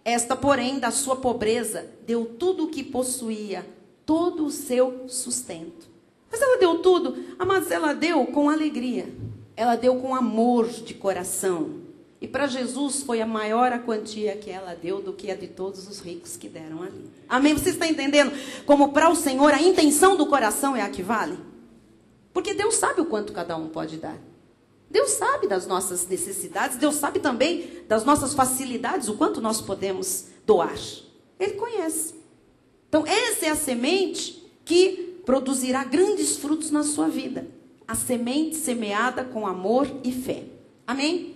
Esta, porém, da sua pobreza, deu tudo o que possuía, todo o seu sustento. Mas ela deu tudo, mas ela deu com alegria. Ela deu com amor de coração. E para Jesus foi a maior a quantia que ela deu do que a de todos os ricos que deram ali. Amém? Você está entendendo? Como para o Senhor a intenção do coração é a que vale? Porque Deus sabe o quanto cada um pode dar. Deus sabe das nossas necessidades, Deus sabe também das nossas facilidades, o quanto nós podemos doar. Ele conhece. Então, essa é a semente que produzirá grandes frutos na sua vida. A semente semeada com amor e fé. Amém?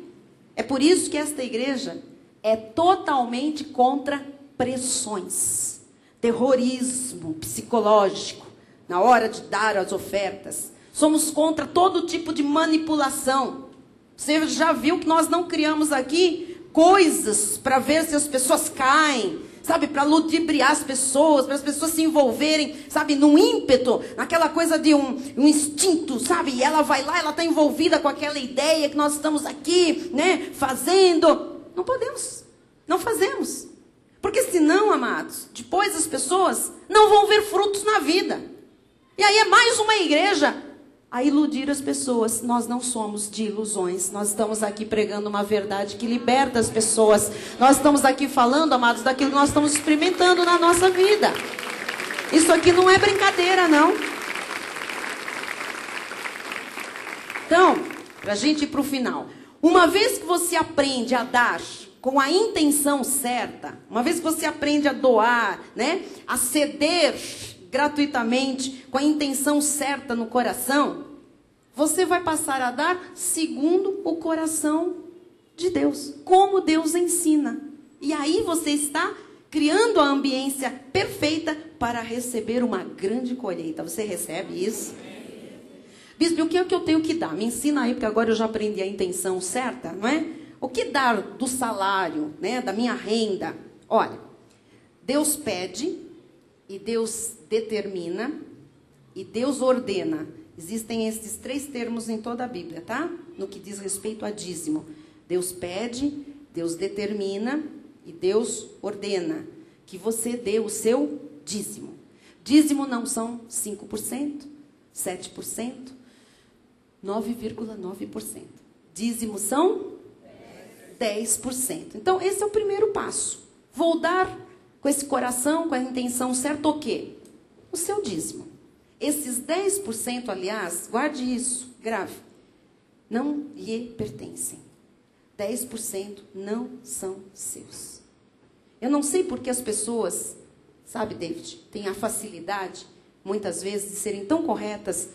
É por isso que esta igreja é totalmente contra pressões, terrorismo psicológico, na hora de dar as ofertas. Somos contra todo tipo de manipulação. Você já viu que nós não criamos aqui coisas para ver se as pessoas caem, sabe? Para ludibriar as pessoas, para as pessoas se envolverem, sabe? Num ímpeto, naquela coisa de um instinto, sabe? E ela vai lá, ela está envolvida com aquela ideia que nós estamos aqui, né? Fazendo. Não podemos, não fazemos. Porque senão, amados, depois as pessoas não vão ver frutos na vida. E aí é mais uma igreja a iludir as pessoas. Nós não somos de ilusões. Nós estamos aqui pregando uma verdade que liberta as pessoas. Nós estamos aqui falando, amados, daquilo que nós estamos experimentando na nossa vida. Isso aqui não é brincadeira, não. Então, para a gente ir para o final. Uma vez que você aprende a dar com a intenção certa, uma vez que você aprende a doar, né, a ceder gratuitamente, com a intenção certa no coração, você vai passar a dar segundo o coração de Deus, como Deus ensina. E aí você está criando a ambiência perfeita para receber uma grande colheita. Você recebe isso? Bispo, o que é que eu tenho que dar? Me ensina aí, porque agora eu já aprendi a intenção certa, não é? O que dar do salário, né, da minha renda? Olha, Deus pede e Deus determina e Deus ordena. Existem esses 3 termos em toda a Bíblia, tá? No que diz respeito a dízimo. Deus pede, Deus determina e Deus ordena que você dê o seu dízimo. Dízimo não são 5%, 7%, 9,9%. Dízimo são 10%. Então, esse é o primeiro passo. Vou dar com esse coração, com a intenção certa, o quê? O seu dízimo. Esses 10%, aliás, guarde isso, grave, não lhe pertencem. 10% não são seus. Eu não sei porque as pessoas, sabe, David, têm a facilidade, muitas vezes, de serem tão corretas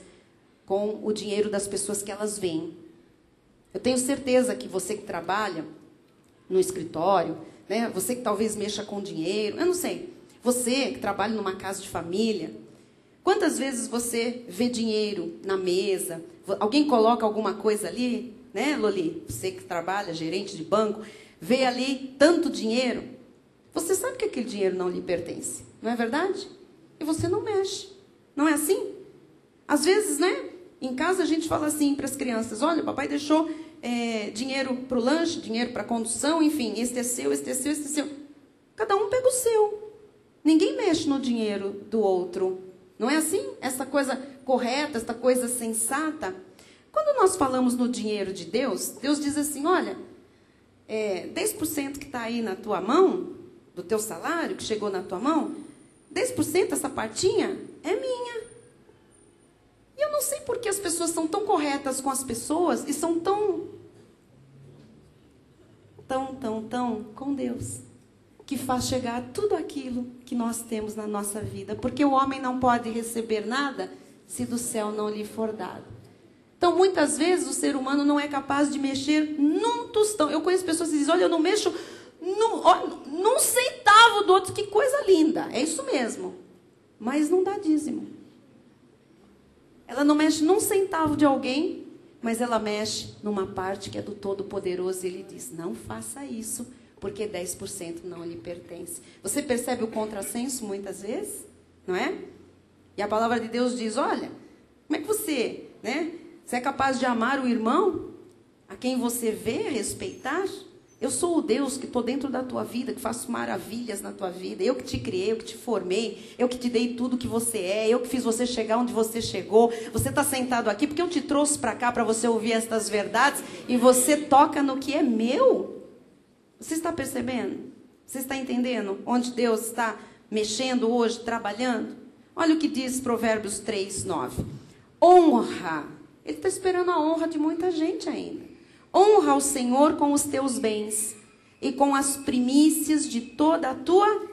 com o dinheiro das pessoas que elas veem. Eu tenho certeza que você que trabalha no escritório, né, você que talvez mexa com dinheiro, eu não sei, você que trabalha numa casa de família, quantas vezes você vê dinheiro na mesa, alguém coloca alguma coisa ali, né, Loli? Você que trabalha, gerente de banco, vê ali tanto dinheiro, você sabe que aquele dinheiro não lhe pertence, não é verdade? E você não mexe, não é assim? Às vezes, né, em casa a gente fala assim para as crianças, olha, o papai deixou dinheiro para o lanche, dinheiro para a condução, enfim, este é seu, este é seu, este é seu. Cada um pega o seu. Ninguém mexe no dinheiro do outro. Não é assim? Essa coisa correta, essa coisa sensata. Quando nós falamos no dinheiro de Deus, Deus diz assim, olha, 10% que está aí na tua mão, do teu salário, que chegou na tua mão, 10%, essa partinha, é minha. E eu não sei por que as pessoas são tão corretas com as pessoas e são tão com Deus, que faz chegar tudo aquilo que nós temos na nossa vida. Porque o homem não pode receber nada se do céu não lhe for dado. Então, muitas vezes, o ser humano não é capaz de mexer num tostão. Eu conheço pessoas que dizem, olha, eu não mexo num centavo do outro. Que coisa linda, é isso mesmo. Mas não dá dízimo. Ela não mexe num centavo de alguém, mas ela mexe numa parte que é do Todo-Poderoso. E ele diz, não faça isso, porque 10% não lhe pertence. Você percebe o contrassenso muitas vezes? Não é? E a palavra de Deus diz, olha, como é que você, né? Você é capaz de amar o irmão, a quem você vê, respeitar? Eu sou o Deus que estou dentro da tua vida, que faço maravilhas na tua vida. Eu que te criei, eu que te formei, eu que te dei tudo que você é, eu que fiz você chegar onde você chegou. Você está sentado aqui porque eu te trouxe para cá para você ouvir estas verdades e você toca no que é meu. Você está percebendo? Você está entendendo onde Deus está mexendo hoje, trabalhando? Olha o que diz Provérbios 3:9. Honra. Ele está esperando a honra de muita gente ainda. Honra ao Senhor com os teus bens e com as primícias de toda a tua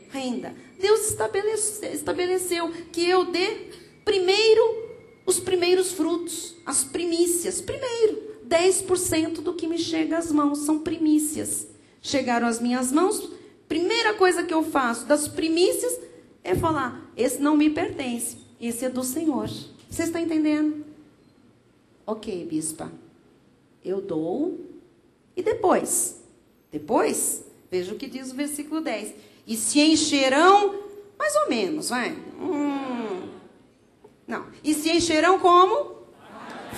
renda. Deus estabeleceu que eu dê primeiro os primeiros frutos, as primícias. Primeiro, 10% do que me chega às mãos são primícias. Chegaram às minhas mãos, primeira coisa que eu faço das primícias é falar, esse não me pertence, esse é do Senhor. Você está entendendo? Ok, bispa. Eu dou. E depois? Depois, veja o que diz o versículo 10. E se encherão, mais ou menos, vai. Não. E se encherão como?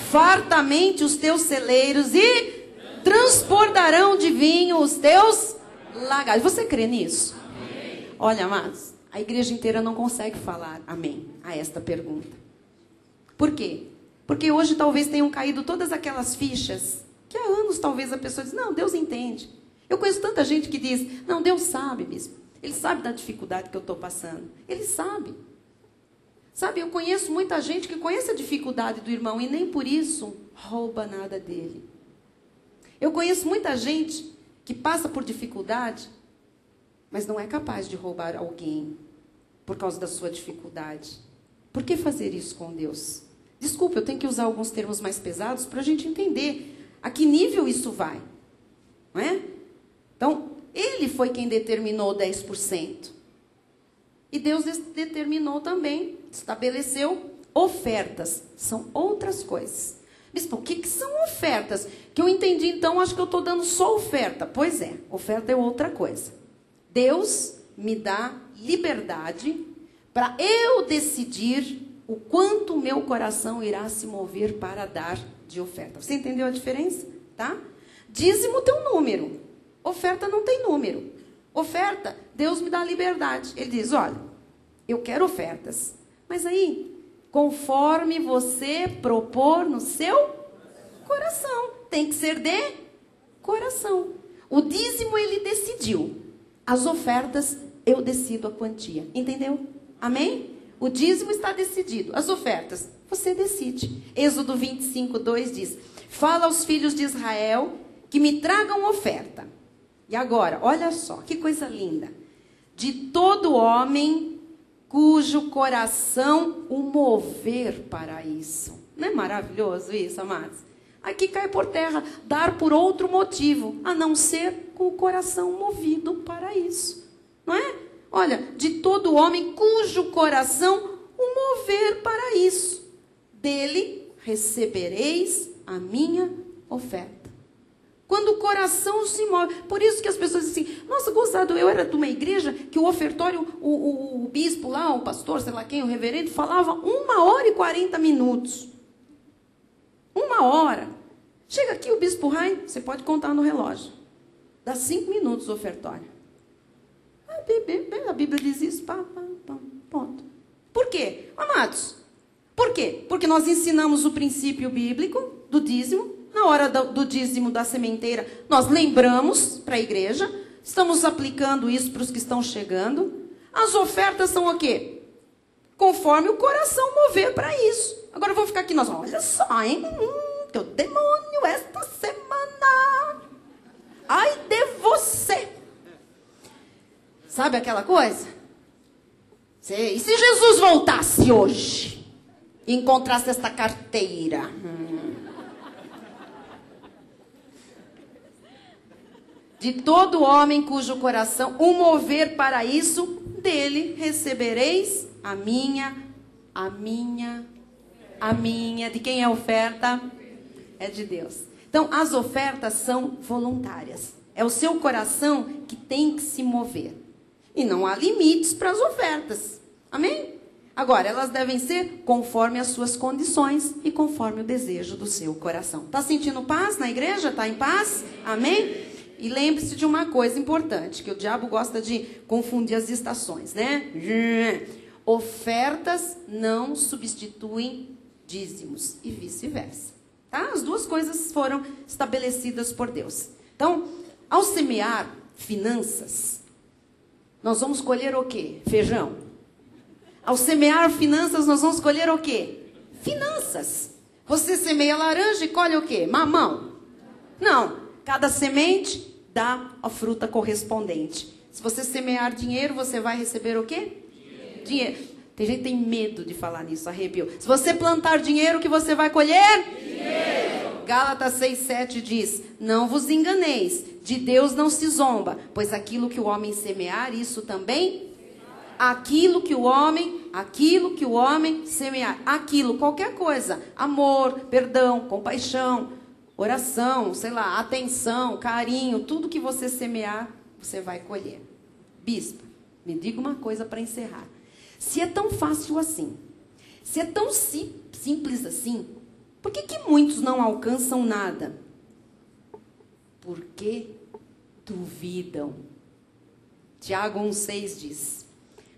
Fartamente os teus celeiros e transbordarão de vinho os teus lagares. Você crê nisso? Amém. Olha, amados, a igreja inteira não consegue falar amém a esta pergunta. Por quê? Porque hoje talvez tenham caído todas aquelas fichas que há anos talvez a pessoa diz, não, Deus entende. Eu conheço tanta gente que diz, não, Deus sabe mesmo. Ele sabe da dificuldade que eu estou passando. Ele sabe. Sabe, eu conheço muita gente que conhece a dificuldade do irmão e nem por isso rouba nada dele. Eu conheço muita gente que passa por dificuldade, mas não é capaz de roubar alguém por causa da sua dificuldade. Por que fazer isso com Deus? Desculpa, eu tenho que usar alguns termos mais pesados para a gente entender a que nível isso vai. Não é? Então, Ele foi quem determinou 10%. E Deus determinou também, estabeleceu ofertas. São outras coisas. Bispo, o que são ofertas? Que eu entendi, então, acho que eu estou dando só oferta. Pois é, oferta é outra coisa. Deus me dá liberdade para eu decidir o quanto o meu coração irá se mover para dar de oferta. Você entendeu a diferença? Tá? Dízimo tem um número. Oferta não tem número. Oferta, Deus me dá liberdade. Ele diz, olha, eu quero ofertas. Mas aí, conforme você propor no seu coração. Tem que ser de coração. O dízimo ele decidiu. As ofertas eu decido a quantia. Entendeu? Amém? O dízimo está decidido. As ofertas, você decide. Êxodo 25:2 diz, fala aos filhos de Israel que me tragam oferta. E agora, olha só, que coisa linda. De todo homem cujo coração o mover para isso. Não é maravilhoso isso, amados? Aqui cai por terra, dar por outro motivo, a não ser com o coração movido para isso. Não é? Olha, de todo homem cujo coração o mover para isso, dele recebereis a minha oferta. Quando o coração se move. Por isso que as pessoas dizem assim, nossa, gozado, eu era de uma igreja que o ofertório, o bispo lá, o pastor, sei lá quem, o reverendo, falava 1h40. 1 hora. Chega aqui o bispo Rai, você pode contar no relógio. Dá 5 minutos o ofertório. A Bíblia diz isso, ponto. Por quê? Amados, por quê? Porque nós ensinamos o princípio bíblico do dízimo. Na hora do dízimo da sementeira, nós lembramos para a igreja, estamos aplicando isso para os que estão chegando. As ofertas são o quê? Conforme o coração mover para isso. Agora eu vou ficar aqui, nós, olha só, hein? Teu demônio esta semana. Ai de você. Sabe aquela coisa? E se Jesus voltasse hoje e encontrasse esta carteira? De todo homem cujo coração o mover para isso, dele recebereis a minha. De quem é a oferta? É de Deus. Então, as ofertas são voluntárias. É o seu coração que tem que se mover. E não há limites para as ofertas. Amém? Agora, elas devem ser conforme as suas condições e conforme o desejo do seu coração. Está sentindo paz na igreja? Está em paz? Amém? E lembre-se de uma coisa importante, que o diabo gosta de confundir as estações, né? Ofertas não substituem dízimos e vice-versa. Tá? As duas coisas foram estabelecidas por Deus. Então, ao semear finanças, nós vamos colher o quê? Feijão. Ao semear finanças, nós vamos colher o quê? Finanças. Você semeia laranja e colhe o quê? Mamão? Não. Cada semente dá a fruta correspondente. Se você semear dinheiro, você vai receber o quê? Dinheiro. Tem gente que tem medo de falar nisso, arrepio. Se você plantar dinheiro, o que você vai colher? Dinheiro. Gálatas 6:7 diz, não vos enganeis, de Deus não se zomba, pois aquilo que o homem semear, isso também... Aquilo que o homem semear. Aquilo, qualquer coisa. Amor, perdão, compaixão, oração, sei lá, atenção, carinho, tudo que você semear, você vai colher. Bispo, me diga uma coisa para encerrar. Se é tão fácil assim, se é tão simples assim, por que muitos não alcançam nada? Porque duvidam. Tiago 1,6 diz,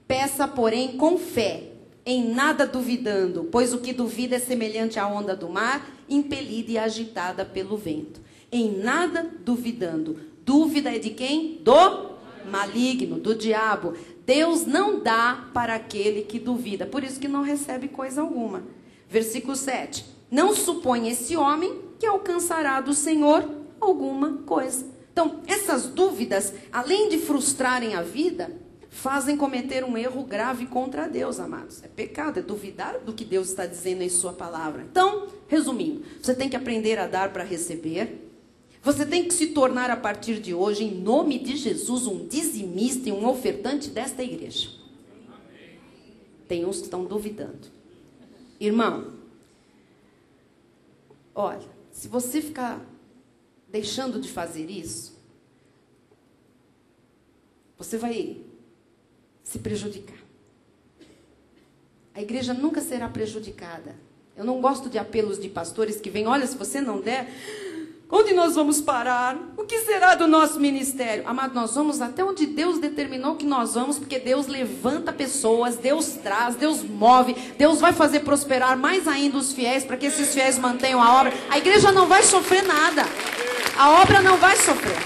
peça, porém, com fé, em nada duvidando, pois o que duvida é semelhante à onda do mar, impelida e agitada pelo vento. Em nada duvidando. Dúvida é de quem? Do maligno, do diabo. Deus não dá para aquele que duvida. Por isso que não recebe coisa alguma. Versículo 7. Não supõe esse homem que alcançará do Senhor alguma coisa. Então, essas dúvidas, além de frustrarem a vida, fazem cometer um erro grave contra Deus, amados. É pecado, é duvidar do que Deus está dizendo em sua palavra. Então, resumindo, você tem que aprender a dar para receber. Você tem que se tornar, a partir de hoje, em nome de Jesus, um dizimista e um ofertante desta igreja. Tem uns que estão duvidando. Irmão, olha, se você ficar deixando de fazer isso, você vai se prejudicar. A igreja nunca será prejudicada. Eu não gosto de apelos de pastores que vêm, olha, se você não der, onde nós vamos parar? O que será do nosso ministério? Amado, nós vamos até onde Deus determinou que nós vamos, porque Deus levanta pessoas, Deus traz, Deus move, Deus vai fazer prosperar mais ainda os fiéis, para que esses fiéis mantenham a obra. A igreja não vai sofrer nada. A obra não vai sofrer.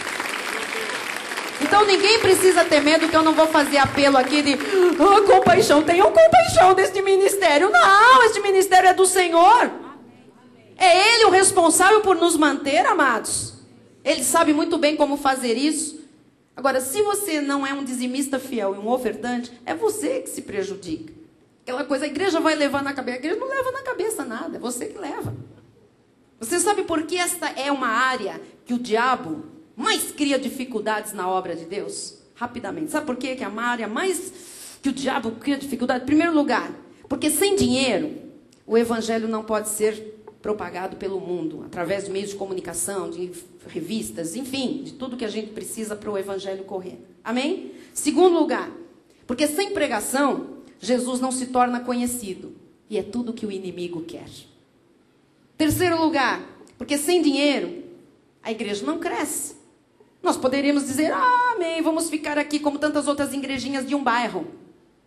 Então ninguém precisa ter medo que eu não vou fazer apelo aqui de compaixão. Tenham compaixão deste ministério. Não, este ministério é do Senhor. É Ele o responsável por nos manter, amados. Ele sabe muito bem como fazer isso. Agora, se você não é um dizimista fiel e um ofertante, é você que se prejudica. Aquela coisa, a igreja vai levar na cabeça. A igreja não leva na cabeça nada, é você que leva. Você sabe por que esta é uma área que o diabo mais cria dificuldades na obra de Deus? Rapidamente. Sabe por que é uma área mais que o diabo cria dificuldade? Em primeiro lugar, porque sem dinheiro, o evangelho não pode ser propagado pelo mundo, através de meios de comunicação, de revistas, enfim, de tudo que a gente precisa para o evangelho correr. Amém? Segundo lugar, porque sem pregação, Jesus não se torna conhecido. E é tudo que o inimigo quer. Terceiro lugar, porque sem dinheiro, a igreja não cresce. Nós poderíamos dizer, amém, vamos ficar aqui como tantas outras igrejinhas de um bairro.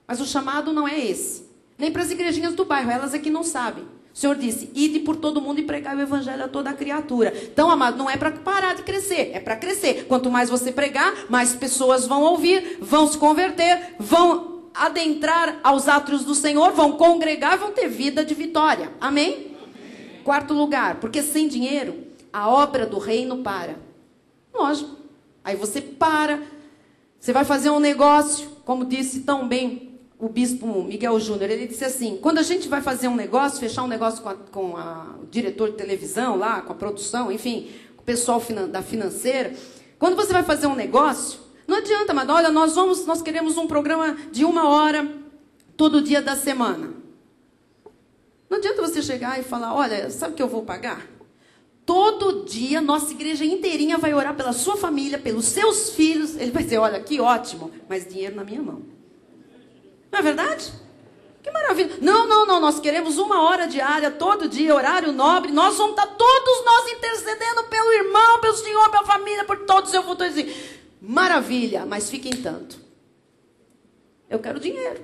Mas o chamado não é esse. Nem para as igrejinhas do bairro, elas aqui não sabem. O Senhor disse, ide por todo mundo e pregai o evangelho a toda a criatura. Então, amado, não é para parar de crescer, é para crescer. Quanto mais você pregar, mais pessoas vão ouvir, vão se converter, vão adentrar aos átrios do Senhor, vão congregar, vão ter vida de vitória. Amém? Amém. Quarto lugar, porque sem dinheiro, a obra do reino para. Lógico. Aí você para, você vai fazer um negócio, como disse tão bem o bispo Miguel Júnior, ele disse assim, quando a gente vai fazer um negócio, fechar um negócio com o diretor de televisão lá, com a produção, enfim, com o pessoal da financeira, quando você vai fazer um negócio, não adianta, mas olha, nós queremos um programa de 1 hora todo dia da semana. Não adianta você chegar e falar, olha, sabe o que eu vou pagar? Todo dia, nossa igreja inteirinha vai orar pela sua família, pelos seus filhos. Ele vai dizer, olha, que ótimo, mas dinheiro na minha mão. Não é verdade? Que maravilha. Não, nós queremos 1 hora diária, todo dia, horário nobre. Nós vamos estar todos nós intercedendo pelo irmão, pelo senhor, pela família, por todo o seu futuro. Assim, maravilha, mas fiquem tanto. Eu quero dinheiro.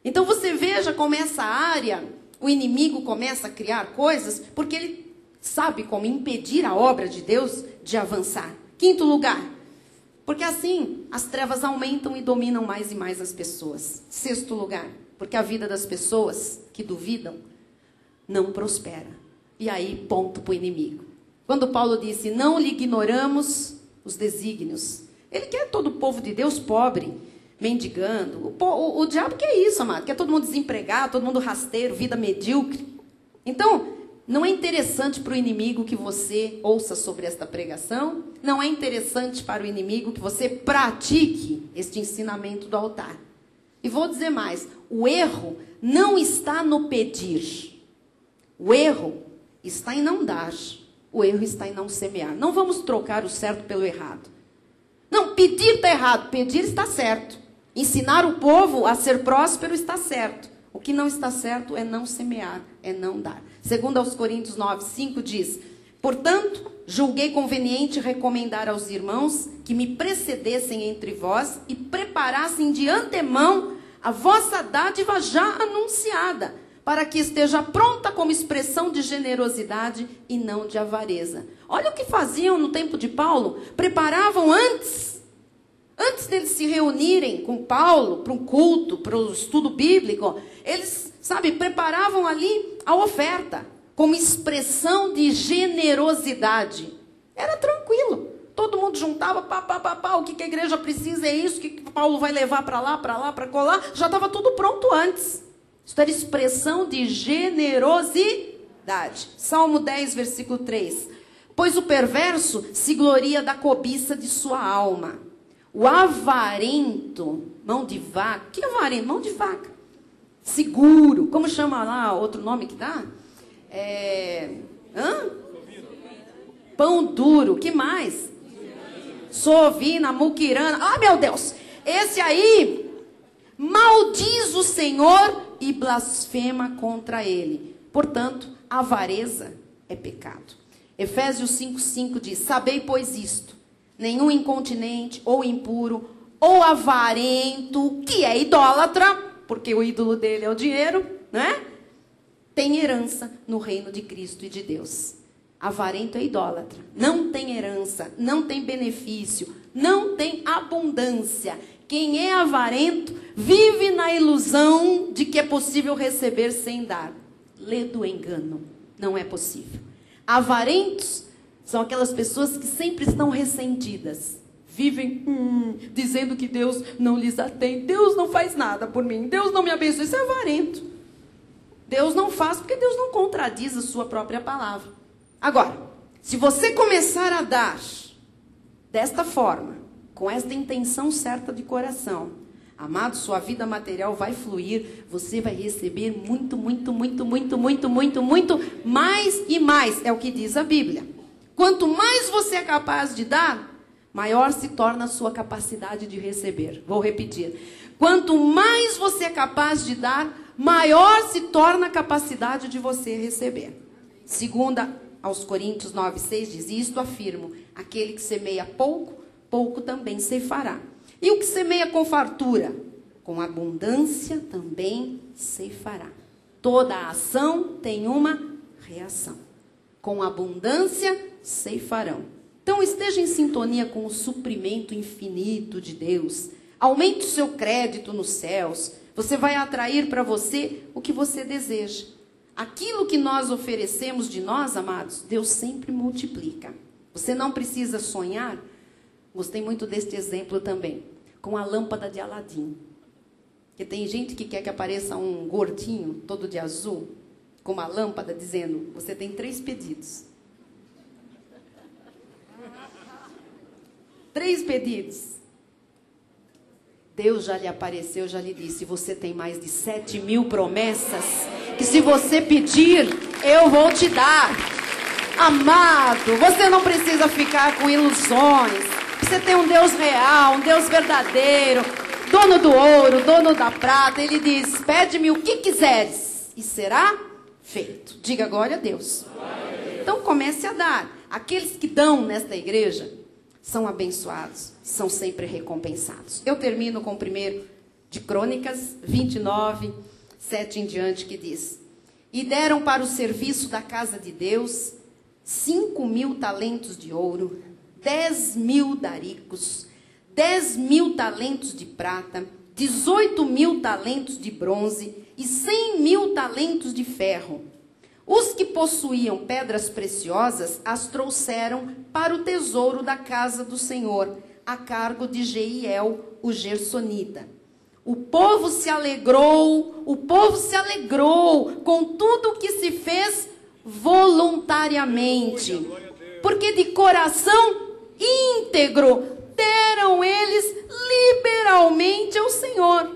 Então você veja como essa área, o inimigo começa a criar coisas, porque ele sabe como impedir a obra de Deus de avançar. Quinto lugar, porque assim as trevas aumentam e dominam mais e mais as pessoas. Sexto lugar, porque a vida das pessoas que duvidam não prospera. E aí, ponto para o inimigo. Quando Paulo disse, não lhe ignoramos os desígnios. Ele quer todo o povo de Deus pobre, mendigando. O diabo quer isso, amado. Quer todo mundo desempregado, todo mundo rasteiro, vida medíocre. Então, não é interessante para o inimigo que você ouça sobre esta pregação. Não é interessante para o inimigo que você pratique este ensinamento do altar. E vou dizer mais. O erro não está no pedir. O erro está em não dar. O erro está em não semear. Não vamos trocar o certo pelo errado. Não, pedir está errado. Pedir está certo. Ensinar o povo a ser próspero está certo. O que não está certo é não semear, é não dar. Segundo aos Coríntios 9:5 diz, portanto, julguei conveniente recomendar aos irmãos que me precedessem entre vós e preparassem de antemão a vossa dádiva já anunciada, para que esteja pronta como expressão de generosidade e não de avareza. Olha o que faziam no tempo de Paulo. Preparavam antes deles se reunirem com Paulo para um culto, para o estudo bíblico, eles, preparavam ali a oferta como expressão de generosidade. Era tranquilo. Todo mundo juntava, o que a igreja precisa é isso, o que Paulo vai levar para lá, para colar. Já estava tudo pronto antes. Isso era expressão de generosidade. Salmo 10, versículo 3. Pois o perverso se gloria da cobiça de sua alma. O avarento, mão de vaca. O que é avarento? Mão de vaca. Seguro. Como chama lá outro nome que dá? Pão duro. Que mais? Sovina, muquirana. Ah, meu Deus. Esse aí maldiz o Senhor e blasfema contra ele. Portanto, a avareza é pecado. Efésios 5:5 diz: sabei, pois, isto: nenhum incontinente, ou impuro, ou avarento, que é idólatra, porque o ídolo dele é o dinheiro, né? Tem herança no reino de Cristo e de Deus. Avarento é idólatra. Não tem herança, não tem benefício, não tem abundância. Quem é avarento vive na ilusão de que é possível receber sem dar. Lê do engano. Não é possível. Avarentos são aquelas pessoas que sempre estão ressentidas. Vivem dizendo que Deus não lhes atende. Deus não faz nada por mim. Deus não me abençoa. Isso é avarento. Deus não faz porque Deus não contradiz a sua própria palavra. Agora, se você começar a dar desta forma, com esta intenção certa de coração, amado, sua vida material vai fluir, você vai receber muito, muito, muito, muito, muito, muito, muito, mais e mais, é o que diz a Bíblia. Quanto mais você é capaz de dar, maior se torna a sua capacidade de receber. Vou repetir. Quanto mais você é capaz de dar, maior se torna a capacidade de você receber. Segunda aos Coríntios 9:6 diz: isto afirmo, aquele que semeia pouco, pouco também ceifará. E o que semeia com fartura, com abundância também ceifará. Toda a ação tem uma reação. Com abundância ceifarão. Então esteja em sintonia com o suprimento infinito de Deus. Aumente o seu crédito nos céus. Você vai atrair para você o que você deseja. Aquilo que nós oferecemos de nós, amados, Deus sempre multiplica. Você não precisa sonhar. Gostei muito deste exemplo também, com a lâmpada de Aladim. Porque tem gente que quer que apareça um gordinho, todo de azul, com uma lâmpada, dizendo: você tem 3 pedidos. 3 pedidos. Deus já lhe apareceu, já lhe disse: você tem mais de 7.000 promessas, que se você pedir, eu vou te dar. Amado, você não precisa ficar com ilusões. Você tem um Deus real, um Deus verdadeiro, dono do ouro, dono da prata. Ele diz: pede-me o que quiseres e será feito. Diga glória a Deus. Então comece a dar. Aqueles que dão nesta igreja são abençoados, são sempre recompensados. Eu termino com o 1 de Crônicas 29, 7 em diante, que diz: e deram para o serviço da casa de Deus 5.000 talentos de ouro, 10.000 daricos, 10.000 talentos de prata, 18.000 talentos de bronze e 100.000 talentos de ferro. Os que possuíam pedras preciosas as trouxeram para o tesouro da casa do Senhor, a cargo de Jeiel, o gersonita. O povo se alegrou com tudo que se fez voluntariamente, porque de coração íntegro deram eles liberalmente ao Senhor.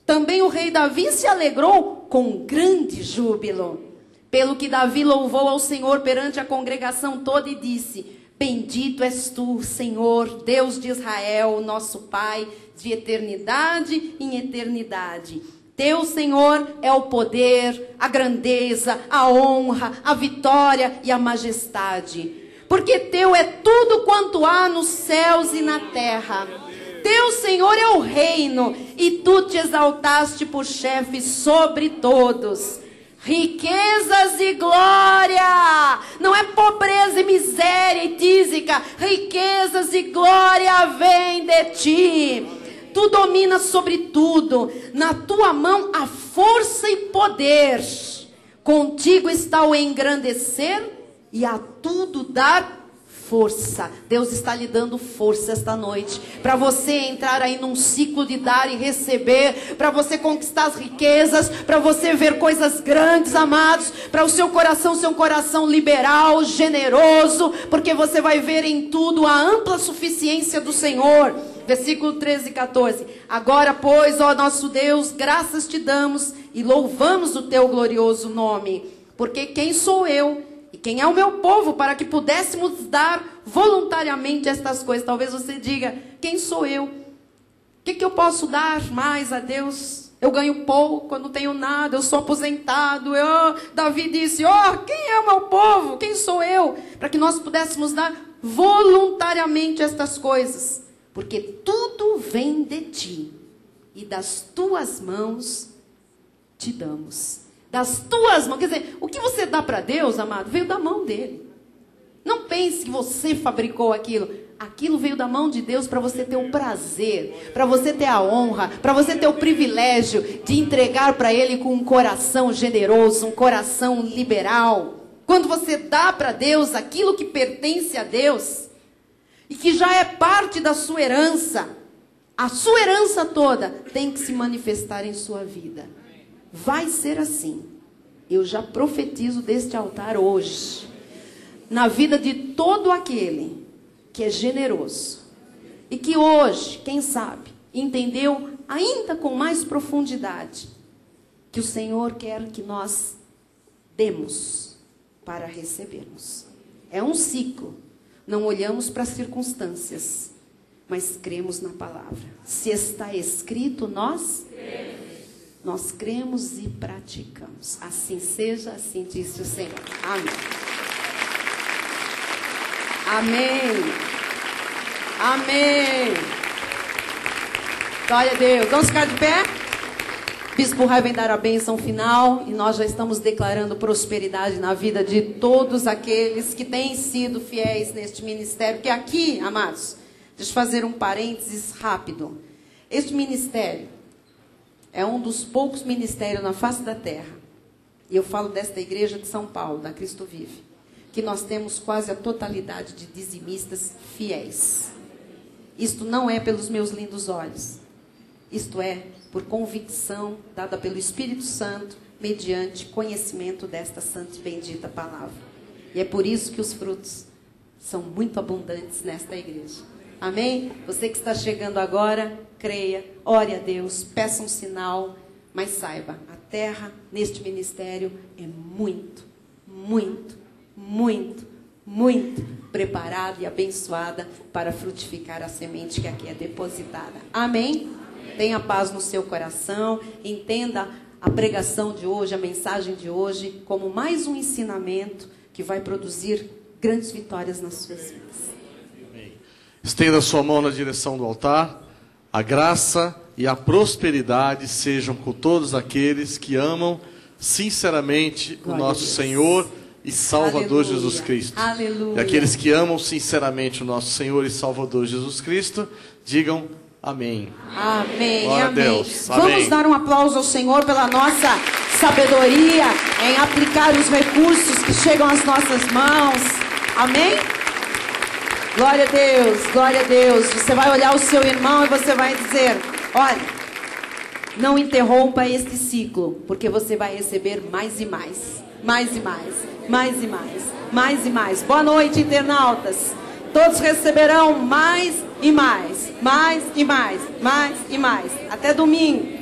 Também o rei Davi se alegrou com grande júbilo, pelo que Davi louvou ao Senhor perante a congregação toda e disse: bendito és tu, Senhor, Deus de Israel, nosso Pai, de eternidade em eternidade. Teu, Senhor, é o poder, a grandeza, a honra, a vitória e a majestade. Porque teu é tudo quanto há nos céus e na terra. Teu, Senhor, é o reino, e tu te exaltaste por chefe sobre todos. Riquezas e glória, não é pobreza e miséria e tísica. Riquezas e glória vem de ti. Tu dominas sobre tudo, na tua mão há força e poder. Contigo está o engrandecer e a tudo dar força. Deus está lhe dando força esta noite, para você entrar aí num ciclo de dar e receber, para você conquistar as riquezas, para você ver coisas grandes, amados, para o seu coração ser um coração liberal, generoso, porque você vai ver em tudo a ampla suficiência do Senhor. Versículo 13 e 14. Agora, pois, ó nosso Deus, graças te damos e louvamos o teu glorioso nome, porque quem sou eu e quem é o meu povo para que pudéssemos dar voluntariamente estas coisas? Talvez você diga, quem sou eu? O que eu posso dar mais a Deus? Eu ganho pouco, eu não tenho nada, eu sou aposentado. Davi disse, quem é o meu povo? Quem sou eu? Para que nós pudéssemos dar voluntariamente estas coisas. Porque tudo vem de ti, e das tuas mãos te damos. Das tuas mãos, quer dizer, o que você dá para Deus, amado, veio da mão dele. Não pense que você fabricou aquilo. Aquilo veio da mão de Deus para você ter o prazer, para você ter a honra, para você ter o privilégio de entregar para Ele com um coração generoso, um coração liberal. Quando você dá para Deus aquilo que pertence a Deus e que já é parte da sua herança, a sua herança toda tem que se manifestar em sua vida. Vai ser assim. Eu já profetizo deste altar hoje, na vida de todo aquele que é generoso e que hoje, quem sabe, entendeu ainda com mais profundidade que o Senhor quer que nós demos para recebermos. É um ciclo. Não olhamos para as circunstâncias, mas cremos na palavra. Se está escrito, nós cremos e praticamos. Assim seja, assim disse o Senhor. Amém. Amém. Amém. Glória a Deus. Vamos ficar de pé? Bispo Rai vem dar a bênção final e nós já estamos declarando prosperidade na vida de todos aqueles que têm sido fiéis neste ministério. Que aqui, amados, deixa eu fazer um parênteses rápido. Este ministério é um dos poucos ministérios na face da terra, e eu falo desta igreja de São Paulo, da Cristo Vive, que nós temos quase a totalidade de dizimistas fiéis. Isto não é pelos meus lindos olhos, isto é por convicção dada pelo Espírito Santo, mediante conhecimento desta santa e bendita palavra. E é por isso que os frutos são muito abundantes nesta igreja. Amém? Você que está chegando agora, creia, ore a Deus, peça um sinal, mas saiba, a terra neste ministério é muito, muito, muito, muito preparada e abençoada para frutificar a semente que aqui é depositada. Amém? Tenha paz no seu coração, entenda a pregação de hoje, a mensagem de hoje, como mais um ensinamento que vai produzir grandes vitórias nas suas vidas. Estenda sua mão na direção do altar. A graça e a prosperidade sejam com todos aqueles que amam sinceramente o nosso Senhor e Salvador Jesus Cristo. Aleluia. E aqueles que amam sinceramente o nosso Senhor e Salvador Jesus Cristo, digam amém. Amém. Glória a Amém. Deus. Vamos Amém. dar um aplauso ao Senhor pela nossa sabedoria em aplicar os recursos que chegam às nossas mãos. Amém? Glória a Deus, glória a Deus. Você vai olhar o seu irmão e você vai dizer, olha, não interrompa este ciclo, porque você vai receber mais e mais, mais e mais, mais e mais, mais e mais. Boa noite, internautas. Todos receberão mais e mais, mais e mais, mais e mais. Até domingo.